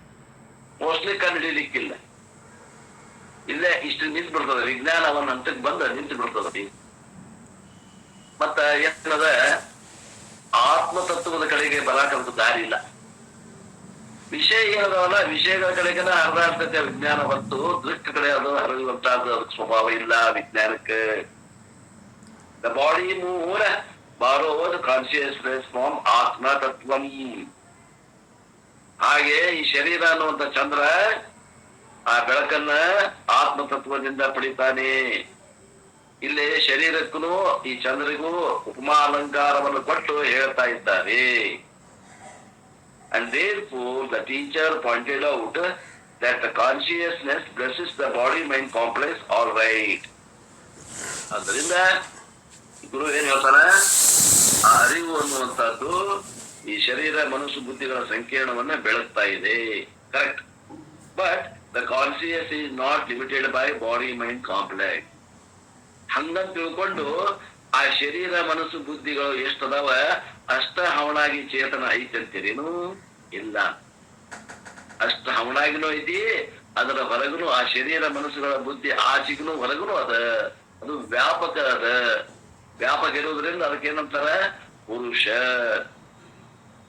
ಮೋಸ್ಟ್ಲಿ ಕಂಡು ಹಿಡಿಲಿಕ್ಕಿಲ್ಲ. ಇಲ್ಲೇ ಇಷ್ಟು ನಿಂತು ಬಿಡ್ತದ, ವಿಜ್ಞಾನವನ್ನ ಹಂತಕ್ಕೆ ಬಂದ ನಿಂತು ಬಿಡ್ತದ. ಮತ್ತ ಏನದ, ಆತ್ಮತತ್ವದ ಕಡೆಗೆ ಬರಾಕಂತ ದಾರಿ ಇಲ್ಲ. ವಿಷಯ ಏನದವಲ್ಲ, ವಿಷಯಗಳ ಕಡೆಗೆನ ಹರಿದಾಡ್ತೈತೆ ವಿಜ್ಞಾನ ಹೊತ್ತು, ದೃಷ್ಟ ಕಡೆ ಅದು ಹರಿಯುವಂತಹದ್ದು ಅದಕ್ಕೆ ಸ್ವಭಾವ ಇಲ್ಲ ವಿಜ್ಞಾನಕ್ಕೆ. ದ ಬಾಡಿ ಮೂರ್ ಬಾರೋದ್ ಕಾನ್ಶಿಯಸ್ನೆಸ್ ಫ್ರಮ್ ಆತ್ಮ ತತ್ವಂ. ಹಾಗೆ ಈ ಶರೀರ ಅನ್ನುವಂತ ಚಂದ್ರ ಆ ಬೆಳಕನ್ನ ಆತ್ಮತತ್ವದಿಂದ ಪಡಿತಾನೆ. ಇಲ್ಲಿ ಶರೀರಕ್ಕೂ ಈ ಚಂದ್ರಿಗೂ ಉಪಮಾ ಅಲಂಕಾರವನ್ನು ಕೊಟ್ಟು ಹೇಳ್ತಾ ಇದ್ದಾರೆ. And therefore the teacher pointed out that the consciousness blesses the body mind complex, all right. ಅದರಿಂದ ಗುರು ಏನ್ ಹೇಳ್ತಾನೆ, ಆ ಅರಿವು ಅನ್ನುವಂಥದ್ದು ಈ ಶರೀರ ಮನಸ್ಸು ಬುದ್ಧಿಗಳ ಸಂಕೀರ್ಣವನ್ನ ಬೆಳಗ್ತಾ ಇದೆ. Correct. But the conscious is not limited by body mind complex. ಹಂಗಂತ ತಿಳ್ಕೊಂಡು ಆ ಶರೀರ ಮನಸ್ಸು ಬುದ್ಧಿಗಳು ಎಷ್ಟದಾವ ಅಷ್ಟ ಹವಣಾಗಿ ಚೇತನ ಐತಂತೀರೇನು? ಇಲ್ಲ. ಅಷ್ಟ ಹವಣಾಗಿನೂ ಐತಿ, ಅದರ ಹೊರಗುನು ಆ ಶರೀರ ಮನಸ್ಸುಗಳ ಬುದ್ಧಿ ಆಚೆಗೂ ಹೊರಗುನು ಅದ. ಅದು ವ್ಯಾಪಕ ಅದ. ವ್ಯಾಪಕ ಇರೋದ್ರಿಂದ ಅದಕ್ಕೇನಂತಾರ, ಪುರುಷ.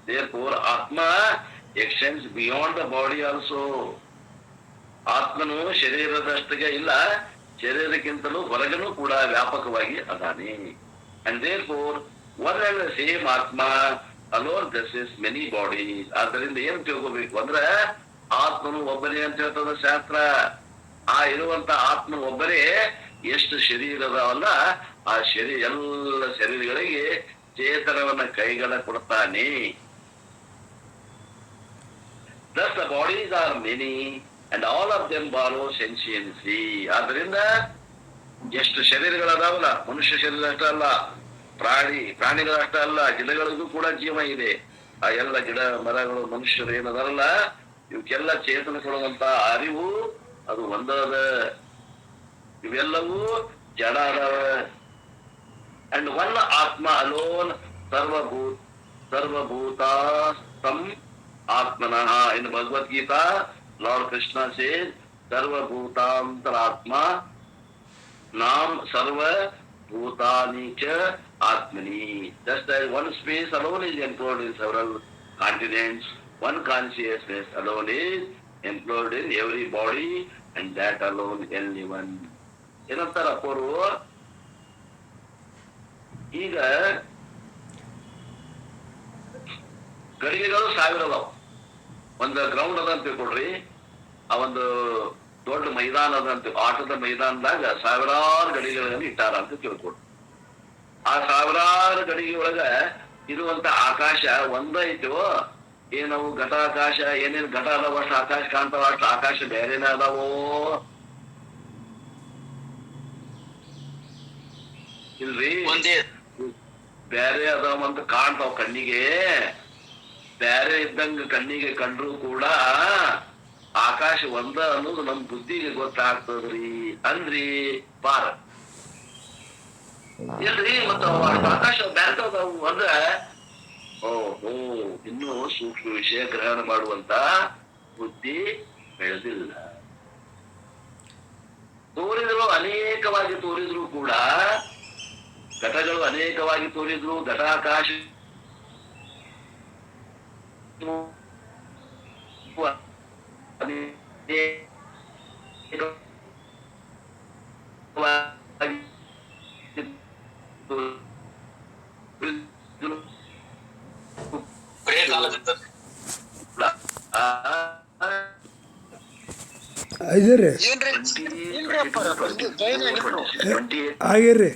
therefore ಆತ್ಮ extends beyond the body also. ಆತ್ಮನು ಶರೀರದಷ್ಟಿಗೆ ಇಲ್ಲ, ಶರೀರಕ್ಕಿಂತಲೂ ಹೊರಗನು ಕೂಡ ವ್ಯಾಪಕವಾಗಿ ಅದಾನೆ. And therefore one and the same ಆತ್ಮ alone possesses many bodies. ಆದ್ದರಿಂದ ಏನ್ ತಿಳ್ಕೋಬೇಕು ಅಂದ್ರೆ, ಆತ್ಮನು ಒಬ್ಬನೇ ಅಂತ ಹೇಳ್ತದ ಶಾಸ್ತ್ರ. ಆ ಇರುವಂತ ಆತ್ಮ ಒಬ್ಬರೇ ಎಷ್ಟು ಶರೀರದವಲ್ಲ ಆ ಎಲ್ಲ ಶರೀರಗಳಿಗೆ ಚೇತನವನ್ನ ಕೈಗಳ ಕೊಡ್ತಾನೆ. Thus the bodies are many and all of them borrow sentiency. ಆದ್ರಿಂದ ಎಷ್ಟು ಶರೀರಗಳದಾವಲ್ಲ, ಮನುಷ್ಯ ಶರೀರ ಅಷ್ಟ ಅಲ್ಲ, ಪ್ರಾಣಿಗಳ ಅಷ್ಟ ಅಲ್ಲ, ಗಿಡಗಳಿಗೂ ಕೂಡ ಜೀವ ಇದೆ. ಆ ಎಲ್ಲ ಗಿಡ ಮರಗಳು ಮನುಷ್ಯರು ಏನದಾರಲ್ಲ, ಇವಕ್ಕೆಲ್ಲ ಚೇತನ ಕೊಡುವಂತ ಅರಿವು ಅದು ಒಂದದ. ಇವೆಲ್ಲವೂ ಜಡ ಅದಾವ. ಅಂಡ್ ಒನ್ ಆತ್ಮ alone ಸರ್ವಭೂತಾಸ್ತಂ atmanah. In Bhagavad Gita, Lord Krishna says, sarva bhutantratma nam sarva bhutani cha atmani. Just as one space alone is enclosed in several continents, one consciousness alone is enclosed in every body, and that alone only one. ಏನಂತಾರ ಅಪ್ಪರು, ಈಗ ಗಡಿಗೆಗಳು 1000 ಅದಾವ. ಒಂದು ground ಅದ ಅಂತ ತಿಳ್ಕೊಡ್ರಿ, ಆ ಒಂದು ದೊಡ್ಡ ಮೈದಾನ ಅದಂತ, ಆಟದ ಮೈದಾನದಾಗ 1000 ಗಡಿಗೆಗಳನ್ನು ಇಟ್ಟಾರ ಅಂತ ತಿಳ್ಕೊಡ್ರಿ. ಆ 1000 ಗಡಿಗೆ ಒಳಗ ಇರುವಂತ ಆಕಾಶ ಒಂದ ಐತೋ ಏನವು ಘಟಾಕಾಶ, ಏನೇನ್ ಘಟ ಅದಾವ ಅಷ್ಟು ಆಕಾಶ ಕಾಣ್ತಾವ, ಅಷ್ಟು ಆಕಾಶ ಬೇರೆನೇ ಅದಾವೋ ಇಲ್ರಿ? ಒಂದೇ ಬೇರೆ ಅದಾವಂತ ಕಾಣ್ತಾವ ಕಣ್ಣಿಗೆ, ಬೇರೆ ಇದ್ದಂಗ ಕಣ್ಣಿಗೆ ಕಂಡ್ರು ಕೂಡ ಆಕಾಶ ಒಂದ ಅನ್ನೋದು ನಮ್ ಬುದ್ಧಿಗೆ ಗೊತ್ತಾಗ್ತದ್ರಿ ಅಂದ್ರಿ ಪಾರ ಇಲ್ರಿ. ಮತ್ತ ಆಕಾಶ ಬೇರೆ ಅದಾವು ಅಂದ್ರ ಓಹೋ ಇನ್ನೂ ಸೂಕ್ಷ್ಮ ವಿಷಯ ಗ್ರಹಣ ಮಾಡುವಂತ ಬುದ್ಧಿ ಬೆಳೆದಿಲ್ಲ. ತೋರಿದ್ರು ಅನೇಕವಾಗಿ ತೋರಿದ್ರು ಕೂಡ, ಘಟಗಳು ಅನೇಕವಾಗಿ ತೋರಿದ್ರು, ಘಟಾಕಾಶ ಐದರಿ ಏನ್ರಿ ಇಲ್ರಿ ಅಪ್ಪಾರ ಆಗಿರ್ರಿ.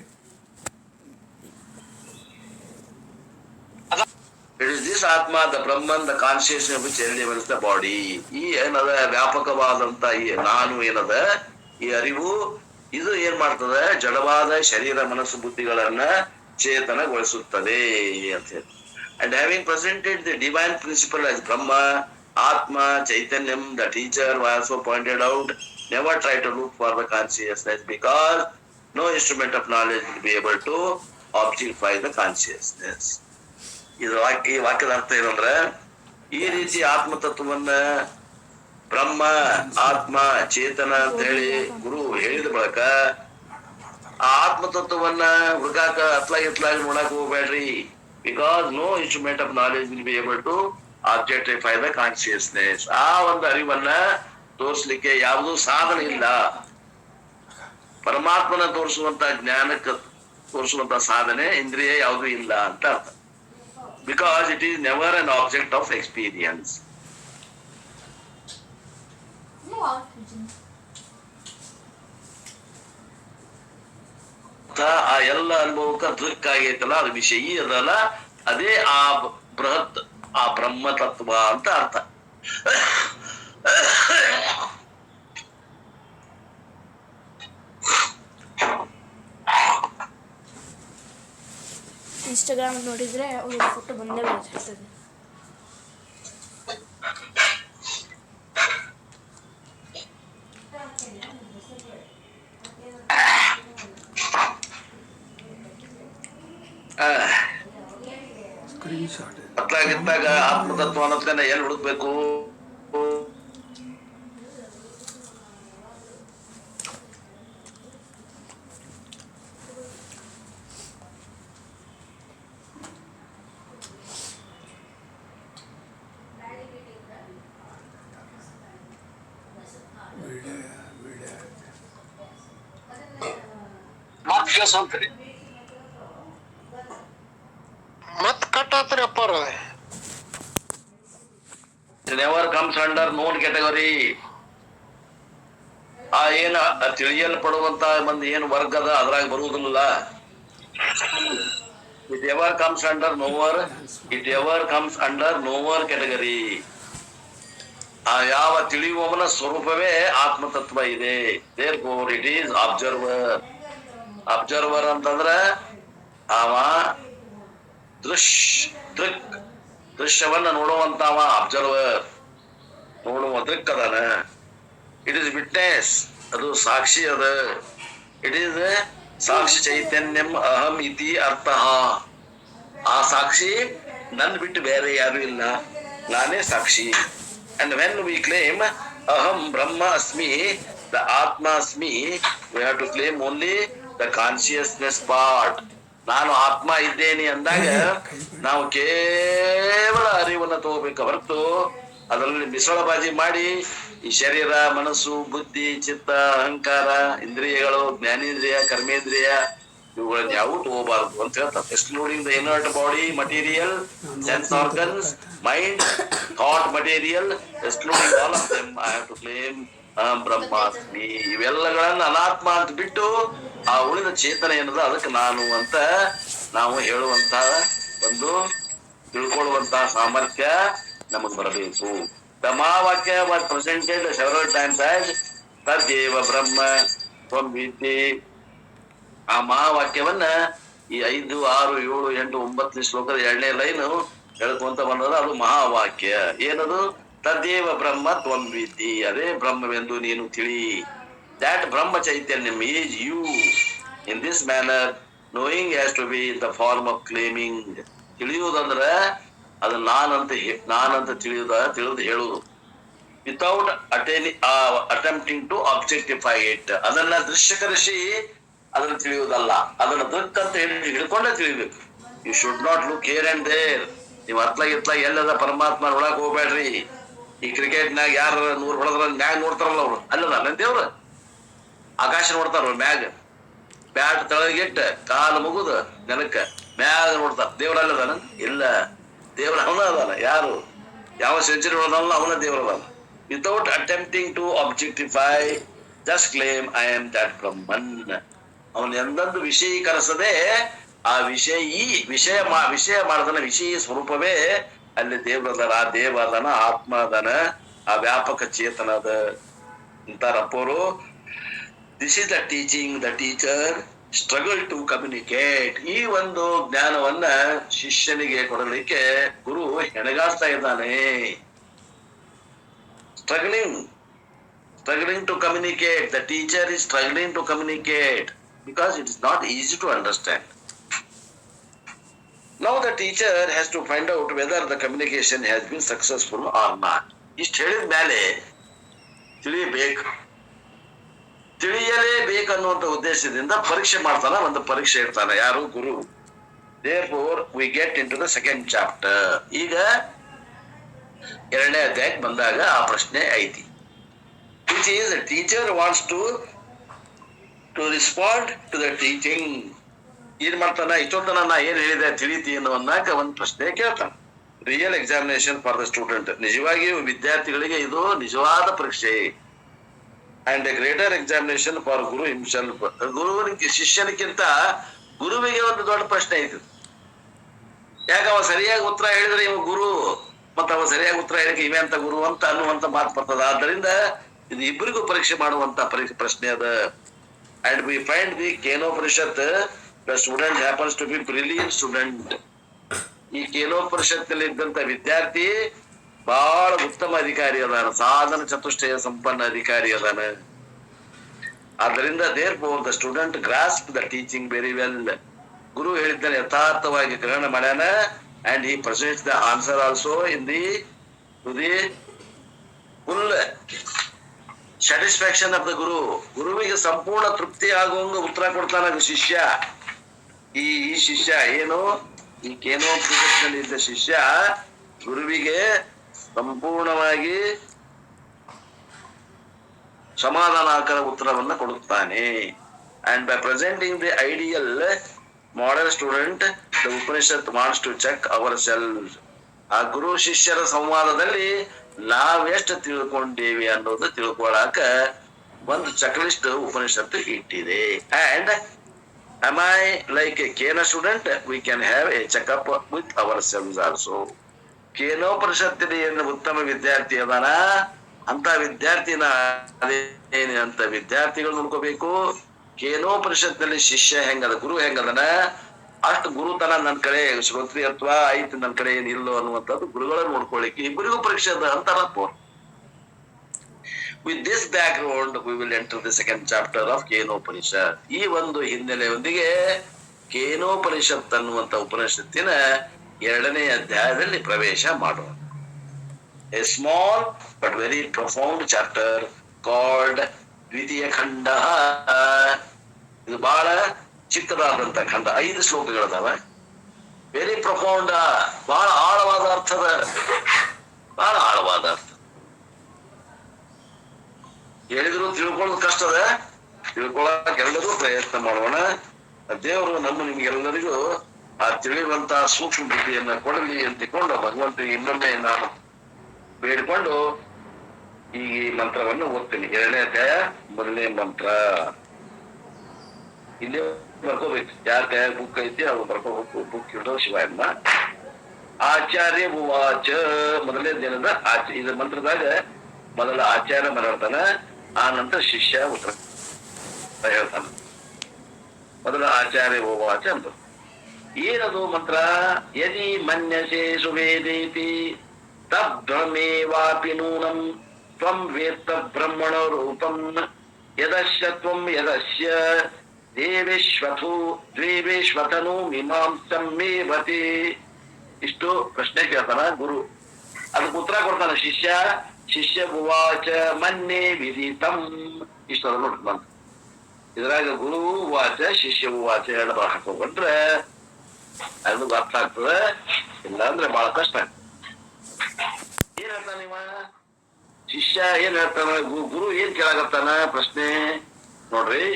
It is this Atma, the Brahman, the consciousness which elevates the body. ಈ ಏನದ ವ್ಯಾಪಕವಾದಂತ ಈ ನಾನು ಏನದ ಈ ಅರಿವು, ಇದು ಏನ್ ಮಾಡ್ತದೆ, ಜಡವಾದ ಶರೀರ ಮನಸ್ಸು ಬುದ್ಧಿಗಳನ್ನ ಚೇತನಗೊಳಿಸುತ್ತದೆ ಅಂತ ಹೇಳಿ. And having presented the divine principle as Brahma, Atma, Chaitanyam, the teacher also pointed out, never try to look for the consciousness because no instrument of knowledge will be able to objectify the consciousness. ಇದು ಈ ವಾಕ್ಯದ ಅರ್ಥ ಏನಂದ್ರ, ಈ ರೀತಿ ಆತ್ಮತತ್ವವನ್ನ ಬ್ರಹ್ಮ, ಆತ್ಮ, ಚೇತನ ಅಂತ ಹೇಳಿ ಗುರು ಹೇಳಿದ ಬಳಿಕ ಆ ಆತ್ಮತತ್ವವನ್ನ ಹುಡುಕಾಕ ಅತ್ಲಾಗಿ ನೋಡಕ್ ಹೋಗ್ಬೇಡ್ರಿ. Because no instrument of knowledge will be able to objectify the consciousness. ಆ ಒಂದು ಅರಿವನ್ನ ತೋರಿಸ್ಲಿಕ್ಕೆ ಯಾವುದೂ ಸಾಧನ ಇಲ್ಲ. ಪರಮಾತ್ಮನ ತೋರಿಸುವಂತ ಜ್ಞಾನಕ್ಕೆ ತೋರಿಸುವಂತ ಸಾಧನೆ ಇಂದ್ರಿಯ ಯಾವುದೂ ಇಲ್ಲ ಅಂತ ಅರ್ಥ. Because it is never an object of experience. ಆ ಎಲ್ಲ ಅನುಭವಕ್ಕ ದೃಕ್ ಆಗೈತಲ್ಲ, ಅದು ವಿಷಯಿ ಅದಲ್ಲ, ಅದೇ ಆ ಬೃಹತ್, ಆ ಬ್ರಹ್ಮ ತತ್ವ ಅಂತ ಅರ್ಥ. ಇನ್ಸ್ಟಾಗ್ರಾಮ್ ನೋಡಿದ್ರೆ ಅವ್ರಿಗೆ ಫೋಟೋ ಬಂದೇ ಬರ್ತದೆ. ಅತ್ಲಾಗಿದ್ದಾಗ ಆತ್ಮತತ್ವ ಅನ್ನೋದ್ಕನ್ನ ಎಲ್ಲಿ ಹುಡುಕ್ಬೇಕು? ಮತ್ ಕಟ್ಟಾತ್ರಿ ಅಪ್ಪಾರ. Never comes under known category. ಆ ಏನ ತಿಳಿಯಲ್ಪಡುವಂತ ಮಂದಿ ಏನು ವರ್ಗದ ಅದ್ರಾಗ ಬರುವುದಿಲ್ಲ. It ever comes under nowhere category. ಆ ಯಾವ ತಿಳಿಯುವವನ ಸ್ವರೂಪವೇ ಆತ್ಮತತ್ವ ಇದೆ. ದೇರ್ಫೋರ್ ಇಟ್ ಈಸ್ ಅಬ್ಸರ್ವರ್ ಅಂತಂದ್ರ ಅವ ದೃಶ್ಯವನ್ನ ನೋಡುವಂತವ ಅಬ್ಸರ್ವರ್, ನೋಡುವ ದೃಕ್ ಅದಾನ. ಇಟ್ ಈಸ್ ವಿಟ್ನೆಸ್, ಅದು ಸಾಕ್ಷಿ ಅದ. ಇಟ್ ಈಸ್ ಸಾಕ್ಷಿ ಚೈತನ್ಯಂ ಅಹಂ ಇತಿ ಅರ್ಥ. ಆ ಸಾಕ್ಷಿ ನನ್ ಬಿಟ್ಟು ಬೇರೆ ಯಾರು ಇಲ್ಲ. ನಾನೇ ಸಾಕ್ಷಿ. ಅಂಡ್ ವೆನ್ ವಿ ಕ್ಲೇಮ್ ಅಹಂ ಬ್ರಹ್ಮ ಅಸ್ಮಿ, ದ ಆತ್ಮ ಅಸ್ಮಿ, we have to claim only the consciousness part. ನಾನು ಆತ್ಮ ಇದ್ದೇನೆ ಅಂದಾಗ ನಾವು ಕೇವಲ ಅರಿವನ್ನ ತಗೋಬೇಕು ಹೊರತು ಅದರಲ್ಲಿ ಮಿಸಳಬಾಜಿ ಮಾಡಿ ಈ ಶರೀರ, ಮನಸ್ಸು, ಬುದ್ಧಿ, ಚಿತ್ತ, ಅಹಂಕಾರ, ಇಂದ್ರಿಯಗಳು, ಜ್ಞಾನೇಂದ್ರಿಯ, ಕರ್ಮೇಂದ್ರಿಯ ಇವುಗಳನ್ನ ಯಾವೂ ತಗೋಬಾರದು ಅಂತ ಹೇಳ್ತಾರೆ. Excluding the inert body, material, sense organs, mind, thought material, excluding all of them I have to claim ಅಹಂ ಬ್ರಹ್ಮಾಸ್ಮಿ. ಇವೆಲ್ಲಗಳನ್ನ ಅನಾತ್ಮ ಅಂತ ಬಿಟ್ಟು ಆ ಉಳಿದ ಚೇತನ ಏನದ ಅದಕ್ಕೆ ನಾನು ಅಂತ ನಾವು ಹೇಳುವಂತ ಒಂದು ತಿಳ್ಕೊಳ್ಳುವಂತಹ ಸಾಮರ್ಥ್ಯ ನಮಗ್ ಬರಬೇಕು. ದ ಮಹಾವಾಕ್ಯ was presented several times as ತದ್ದೇವ ಬ್ರಹ್ಮ ತ್ವಂ ವಿದ್ಯೆ. ಆ ಮಹಾವಾಕ್ಯವನ್ನ ಈ 5, 6, 7, 8, 9 ಶ್ಲೋಕದ 2ನೇ ಲೈನ್ ಹೇಳ್ಕೊಂತ ಬಂದದ. ಅದು ಮಹಾವಾಕ್ಯ. ಏನದು? ತದ್ದೇವ ಬ್ರಹ್ಮ ತ್ವಂ ವಿದ್ಯೆ, ಅದೇ ಬ್ರಹ್ಮವೆಂದು ನೀನು ತಿಳಿ. That Brahma Chaitanyam is you. In this manner, knowing has to be in the form of claiming. ತಿಳಿಯುವುದಂದ್ರ ಅದು ನಾನಂತ ತಿಳಿದು ಹೇಳುವುದು. Without attempting to objectify it. ಅದನ್ನ ದೃಶ್ಯಕರಿಸಿ ಅದನ್ನ ತಿಳಿಯುವುದಲ್ಲ, ಅದನ್ನ ದೃಕ್ ಅಂತ ಹಿಡ್ಕೊಂಡೇ ತಿಳಿಬೇಕು. You should not look here and there. ನೀವು ಅತ್ಲಾಗಿತ್ಲಾಗ ಎಲ್ಲದ ಪರಮಾತ್ಮ ಒಳಗ್ ಹೋಗ್ಬೇಡ್ರಿ. ಈ ಕ್ರಿಕೆಟ್ನಾಗ ಯಾರು 100 ಹೊಡೆದ್ರ ಮ್ಯಾಗ ನೋಡ್ತಾರಲ್ಲ ಅವ್ರು, ಅಲ್ಲದ ನನ್ನ ದೇವ್ರ ಆಕಾಶ ನೋಡ್ತಾರ, ಮ್ಯಾಗ ಬ್ಯಾಟ್ ತಳಗಿಟ್ಟ ಕಾಲು ಮುಗುದ ನೆಲಕ್ಕ ಮ್ಯಾಗ ನೋಡ್ತಾರ. ದೇವ್ರ ಅಲ್ಲದಾನ? ಇಲ್ಲ, ದೇವ್ರ ಅವನ ಅದಾನ. ಯಾರು ಯಾವ ಸೆಂಚುರಿ ಹೊಡೆದಲ್ಲ ಅವನ ದೇವ್ರ ಅದಾನ. Without attempting to objectify, just claim I am that ಬ್ರಹ್ಮನ್. ಅವನು ಎಂದೊಂದು ವಿಷಯೀಕರಿಸದೆ ಆ ವಿಷಯ ಮಾಡದನ ವಿಷಯ ಸ್ವರೂಪವೇ ಅಲ್ಲಿ ದೇವ್ರದಾನ, ಆ ದೇವ ಅದಾನ, ಆತ್ಮ ಅದಾನ, ಆ ವ್ಯಾಪಕ ಚೇತನ ಅದ ಅಂತಾರಪ್ಪವರು. This is the teaching the teacher struggle to communicate. ಈ ಒಂದು ಜ್ಞಾನವನ್ನ ಶಿಷ್ಯನಿಗೆ ಕೊಡಲಿಕ್ಕೆ ಗುರು ಹೆಣಗಾಡ್ತಾ ಇದ್ದಾನೆ. Struggling to communicate. The teacher is struggling to communicate because it is not easy to understand. Now the teacher has to find out whether the communication has been successful or not. ಇಷ್ಟು ಹೇಳಿದ ಮೇಲೆ ತಿಳಿಯಲೇಬೇಕನ್ನುವಂತ ಉದ್ದೇಶದಿಂದ ಪರೀಕ್ಷೆ ಮಾಡ್ತಾನ, ಒಂದು ಪರೀಕ್ಷೆ ಇಡ್ತಾನೆ. ಯಾರು? ಗುರು. Therefore we get into the second chapter. ಈಗ 2ನೇ ಅಧ್ಯಾಯಕ್ಕೆ ಬಂದಾಗ ಆ ಪ್ರಶ್ನೆ ಐತಿ. Which is the teacher wants to respond to the teaching. ಏನ್ ಮಾಡ್ತಾನ? ಇಷ್ಟೊತ್ತನ ನಾ ಏನ್ ಹೇಳಿದೆ ತಿಳಿತಿ ಅನ್ನೋನ್ನಾಕ ಒಂದು ಪ್ರಶ್ನೆ ಕೇಳ್ತಾನ. Real examination for the student. ನಿಜವಾಗಿಯೂ ವಿದ್ಯಾರ್ಥಿಗಳಿಗೆ ಇದು ನಿಜವಾದ ಪರೀಕ್ಷೆ. And a greater examination for guru himself. ಗುರುವಿನ ಶಿಷ್ಯನಿಗಿಂತ ಗುರುವಿಗೆ ಒಂದು ದೊಡ್ಡ ಪ್ರಶ್ನೆ ಐತಿ. ಯಾಕೆ ಅವ ಸರಿಯಾಗಿ ಉತ್ತರ ಹೇಳಿದ್ರೆ ಇವ ಗುರು, ಮತ್ತ ಅವ ಸರಿಯಾಗಿ ಉತ್ತರ ಹೇಳಿಕೆ ಇವೆ ಅಂತ ಗುರು ಅಂತ ಅನ್ನುವಂತ ಮಾತು ಬರ್ತದ. ಆದ್ದರಿಂದ ಇದು ಇಬ್ಬರಿಗೂ ಪರೀಕ್ಷೆ ಮಾಡುವಂತ ಪ್ರಶ್ನೆ ಅದ. And we find the Kenopanishad, the student happens to be brilliant student. ಈ ಕೇನೋಪನಿಷತ್ನಲ್ಲಿ ಇದ್ದಂತ ವಿದ್ಯಾರ್ಥಿ ಬಹಳ ಉತ್ತಮ ಅಧಿಕಾರಿ ಅದಾನ, ಸಾಧನ ಚತುಷ್ಟಯ ಸಂಪನ್ನ ಅಧಿಕಾರಿ ಅದಾನ. ಆದ್ದರಿಂದ therefore the student grasp the teaching very well. ಗುರು ಹೇಳಿದ್ದನ್ನು ಯಥಾರ್ಥವಾಗಿ ಗ್ರಹಣ ಮಾಡ್ಯಾನ. and he presents the answer also in the full satisfaction of the guru. ಗುರುವಿಗೆ ಸಂಪೂರ್ಣ ತೃಪ್ತಿ ಆಗುವಂಗ ಉತ್ತರ ಕೊಡ್ತಾನ ಶಿಷ್ಯ. ಈ ಶಿಷ್ಯ ಏನು? ಈ ಕೇನೋಪನಿಷತ್ನಲ್ಲಿ ಇದ್ದ ಶಿಷ್ಯ ಗುರುವಿಗೆ ಸಂಪೂರ್ಣವಾಗಿ ಸಮಾಧಾನಕರ ಉತ್ತರವನ್ನ ಕೊಡುತ್ತಾನೆ. And by presenting the ideal model student, the Upanishad wants to check our self. ಆ ಗುರು ಶಿಷ್ಯರ ಸಂವಾದದಲ್ಲಿ ನಾವೆಷ್ಟು ತಿಳ್ಕೊಂಡೇವಿ ಅನ್ನೋದು ತಿಳ್ಕೊಳಕ ಒಂದು ಚೆಕ್ ಲಿಸ್ಟ್ ಉಪನಿಷತ್ತು ಇಟ್ಟಿದೆ. And am I like a Kena student? We can have a checkup with ourselves also. ಕೇನೋಪನಿಷತ್ತಿನ ಏನು ಉತ್ತಮ ವಿದ್ಯಾರ್ಥಿ ಅದಾನ ಅಂತ ವಿದ್ಯಾರ್ಥಿನ ಅದೇನೆ ಅಂತ ವಿದ್ಯಾರ್ಥಿಗಳು ನೋಡ್ಕೋಬೇಕು. ಕೇನೋಪನಿಷತ್ನಲ್ಲಿ ಶಿಷ್ಯ ಹೆಂಗದ, ಗುರು ಹೆಂಗದನ, ಅಷ್ಟು ಗುರುತನ ನನ್ನ ಕಡೆ ಶ್ರೋತ್ರಿಯತ್ವ ಐತಿ, ನನ್ನ ಕಡೆ ಏನಿಲ್ಲೋ ಅನ್ನುವಂಥದ್ದು ಗುರುಗಳನ್ನ ನೋಡ್ಕೊಳ್ಳಿಕ್ಕೆ ಇಬ್ಬರಿಗೂ ಪರೀಕ್ಷೆ ಅದ ಅಂತಾರಪ್ಪ. With this background, we will enter the second chapter of Kenopanishad. ಈ ಒಂದು ಹಿನ್ನೆಲೆಯೊಂದಿಗೆ ಕೇನೋಪನಿಷತ್ ಅನ್ನುವಂತ ಉಪನಿಷತ್ತಿನ 2ನೇ ಅಧ್ಯಾಯದಲ್ಲಿ ಪ್ರವೇಶ ಮಾಡೋಣ. a small but very profound chapter called ದ್ವಿತೀಯ ಖಂಡ. ಇದು ಬಹಳ ಚಿಕ್ಕದಾದಂತ ಖಂಡ, 5 ಶ್ಲೋಕಗಳದಾವ. ವೆರಿ ಪ್ರೊಫೌಂಡ್, ಬಹಳ ಆಳವಾದ ಅರ್ಥದ, ಬಹಳ ಆಳವಾದ ಅರ್ಥ. ಹೇಳಿದ್ರು ತಿಳ್ಕೊಳ್ಳೋದು ಕಷ್ಟದ, ತಿಳ್ಕೊಳ್ಳಕ್ ಎಲ್ಲರೂ ಪ್ರಯತ್ನ ಮಾಡೋಣ. ದೇವರು ನಿಮ್ಗೆಲ್ಲರಿಗೂ ಆ ತಿಳಿಯುವಂತ ಸೂಕ್ಷ್ಮ ಬುದ್ಧಿಯನ್ನ ಕೊಡಲಿ ಅಂತಿಕೊಂಡು ಭಗವಂತನಿಗೆ ಇನ್ನೊಮ್ಮೆ ನಾನು ಬೇಡಿಕೊಂಡು ಈ ಮಂತ್ರವನ್ನು ಓದ್ತೀನಿ. 2ನೇ ಅಧ್ಯಾಯ 1ನೇ ಮಂತ್ರ. ಇಲ್ಲಿ ಬರ್ಕೋಬೇಕು, ಯಾರ ಕೈಯಾಗ ಬುಕ್ ಐತಿ ಅವ್ರು ಬರ್ಕೋಬೇಕು. ಬುಕ್ ಇಡೋ ಶಿವಾಯಮ್ಮ. ಆಚಾರ್ಯ ಉವಾಚ, ಮೊದಲನೇ ದಿನದ ಇದು ಮಂತ್ರದಾಗ ಮೊದಲ ಆಚಾರ್ಯ ಮಾತಾಡ್ತಾನ, ಆ ನಂತರ ಶಿಷ್ಯ ಉತ್ತರ ಹೇಳ್ತಾನ. ಮೊದಲ ಆಚಾರ್ಯ ಉವಾಚ ಅಂತ ಏನದು ಮಂತ್ರ? ಯದಿ ಮನ್ಯಸೆ ಸುವೇದೇತಿ ತದ್ಭ್ರಮೇವಾಪಿ ನೂನಂ ತ್ವಂ ವೇತ್ತ ಬ್ರಹ್ಮಣ ರೂಪಂ ಯದಸ್ಯ ತ್ವಂ ಯದಸ್ಯ ದೇವೇಶ್ವತನು ಮೀಮಾಂಸಂ ಮೇವತಿ. ಇಷ್ಟು ಪ್ರಶ್ನೆ ಕೇಳ್ತಾನ ಗುರು, ಅದಕ್ಕೆ ಉತ್ತರ ಕೊಡ್ತಾನ ಶಿಷ್ಯ. ಶಿಷ್ಯ ಉವಾಚ ಮನ್ಯೆ ವಿದಿತಂ. ಇಷ್ಟು ಅದ ನೋಡ್ರಿ ಬಂತ. ಇದ್ರಾಗ ಗುರು ಉವಾಚ ಶಿಷ್ಯ ಉವಾಚ 2 ಬಾಳ ಹಾಕೊಂಡ್ರೆ ಅದು ಅರ್ಥ ಆಗ್ತದೆ, ಇಲ್ಲ ಅಂದ್ರೆ ಬಹಳ ಕಷ್ಟ. ಏನ್ ಹೇಳ್ತಾನ ಇವ ಶಿಷ್ಯ? ಏನ್ ಹೇಳ್ತಾನ? ಗುರು ಏನ್ ಕೇಳಾಕತ್ತಾನ ಪ್ರಶ್ನೆ ನೋಡ್ರಿ.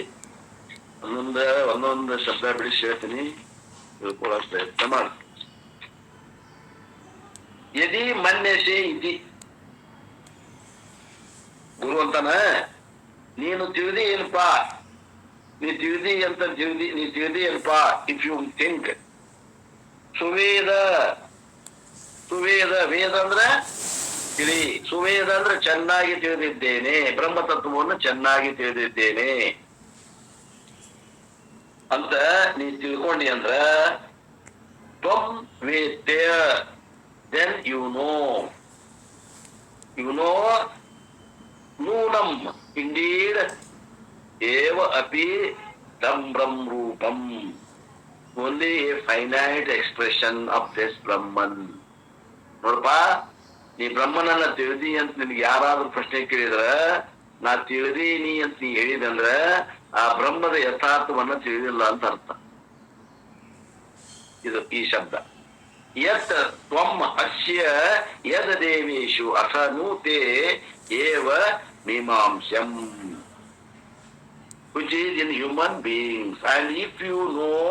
ಒಂದೊಂದು ಶಬ್ದ ಬಿಡಿಸಿ ಹೇಳ್ತೀನಿ, ತಿಳ್ಕೊಳ್ಳೋ ಪ್ರಯತ್ನ ಮಾಡಿ. ಯದಿ ಮನ್ಯಸೆ ಇತಿ, ಗುರು ಅಂತಾನ ನೀನು ತಿಳಿದಿ ಏನಪ್ಪಾ, ನೀ ತಿಳಿದಿ ಏನಪ್ಪಾ. ಇಫ್ ಯು ಥಿಂಕ್ ಸುವೇದ, ವೇದ ಅಂದ್ರೆ ತಿಳಿ, ಸುವೇದ ಅಂದ್ರೆ ಚೆನ್ನಾಗಿ ತಿಳಿದಿದ್ದೇನೆ, ಬ್ರಹ್ಮತತ್ವವನ್ನು ಚೆನ್ನಾಗಿ ತಿಳಿದಿದ್ದೇನೆ ಅಂತ ನೀ ತಿಳ್ಕೊಂಡಿ ಅಂದ್ರ ತ್ವಂ ವೇತ್ಯ, then you know ನೂನಂ indeed ಏವ ಅಪಿ ತಂ ಬ್ರಹ್ಮ ರೂಪಂ, only a finite expression of this Brahman. ನೋಡಪ್ಪ, ನೀ ಬ್ರಹ್ಮನನ್ನ ತಿಳಿದಿ ಅಂತ ನಿನ್ಗೆ ಯಾರಾದ್ರೂ ಪ್ರಶ್ನೆ ಕೇಳಿದ್ರ, ನಾ ತಿಳಿದೀನಿ ಅಂತ ನೀ ಹೇಳಿದಂದ್ರ ಆ ಬ್ರಹ್ಮದ ಯಥಾರ್ಥವನ್ನ ತಿಳಿದಿಲ್ಲ ಅಂತ ಅರ್ಥ. ಇದು ಈ ಶಬ್ದ. ಯತ್ ತ್ವಂ ಅಸ್ಯ ಯದ್ ದೇವೇಶು ಅಥ ನೂತೆ ಏವ ಮೀಮಾಂಸ್ಯಂ, which is in human beings. And if you know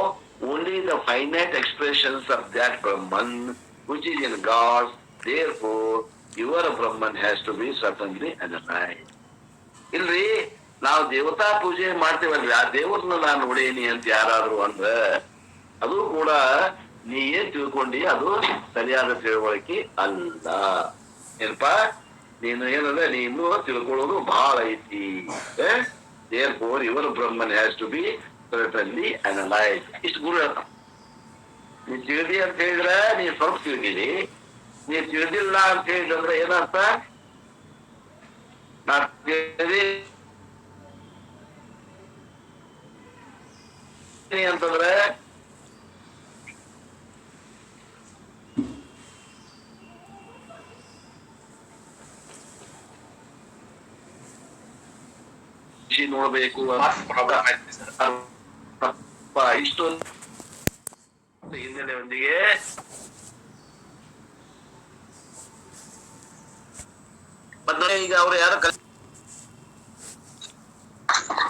only the finite expressions of that Brahman, which is in God, therefore your Brahman has to be certainly analyzed. ಇಲ್ರಿ, ನಾವು ದೇವತಾ ಪೂಜೆ ಮಾಡ್ತೇವಲ್ರಿ, ಆ ದೇವ್ರನ್ನ ನಾನು ನೋಡೇನಿ ಅಂತ ಯಾರಾದ್ರು ಅಂದ್ರ ಅದು ಕೂಡ ನೀ ಏನ್ ತಿಳ್ಕೊಂಡಿ ಅದು ಸರಿಯಾದ ತಿಳುವಳಿಕೆ ಅಲ್ಲ. ಏನಪ್ಪಾ ನೀನು ಏನಂದ್ರೆ ನೀನು ತಿಳ್ಕೊಳ್ಳೋದು ಬಹಳ ಐತಿ. therefore your Brahman has to be certainly analyzed. ಇಷ್ಟು ಗುರು ಹೇಳ್ತಾನ. ನೀ ತಿಳಿದಿ ಅಂತ ಹೇಳಿದ್ರ ನೀ ಸ್ವಲ್ಪ ತಿಳಿದೀನಿ, ನೀ ತಿಳಿದಿಲ್ಲ ಅಂತ ಹೇಳಿದ್ರೆ ಏನರ್ಥ? ನಾ ತಿಳಿದಿ ಅಂತಂದ್ರೆ ನೋಡ್ಬೇಕು ಇಷ್ಟೊಂದು ಹಿನ್ನೆಲೆಯೊಂದಿಗೆ ಮತ್ತೆ ಈಗ ಅವ್ರು ಯಾರು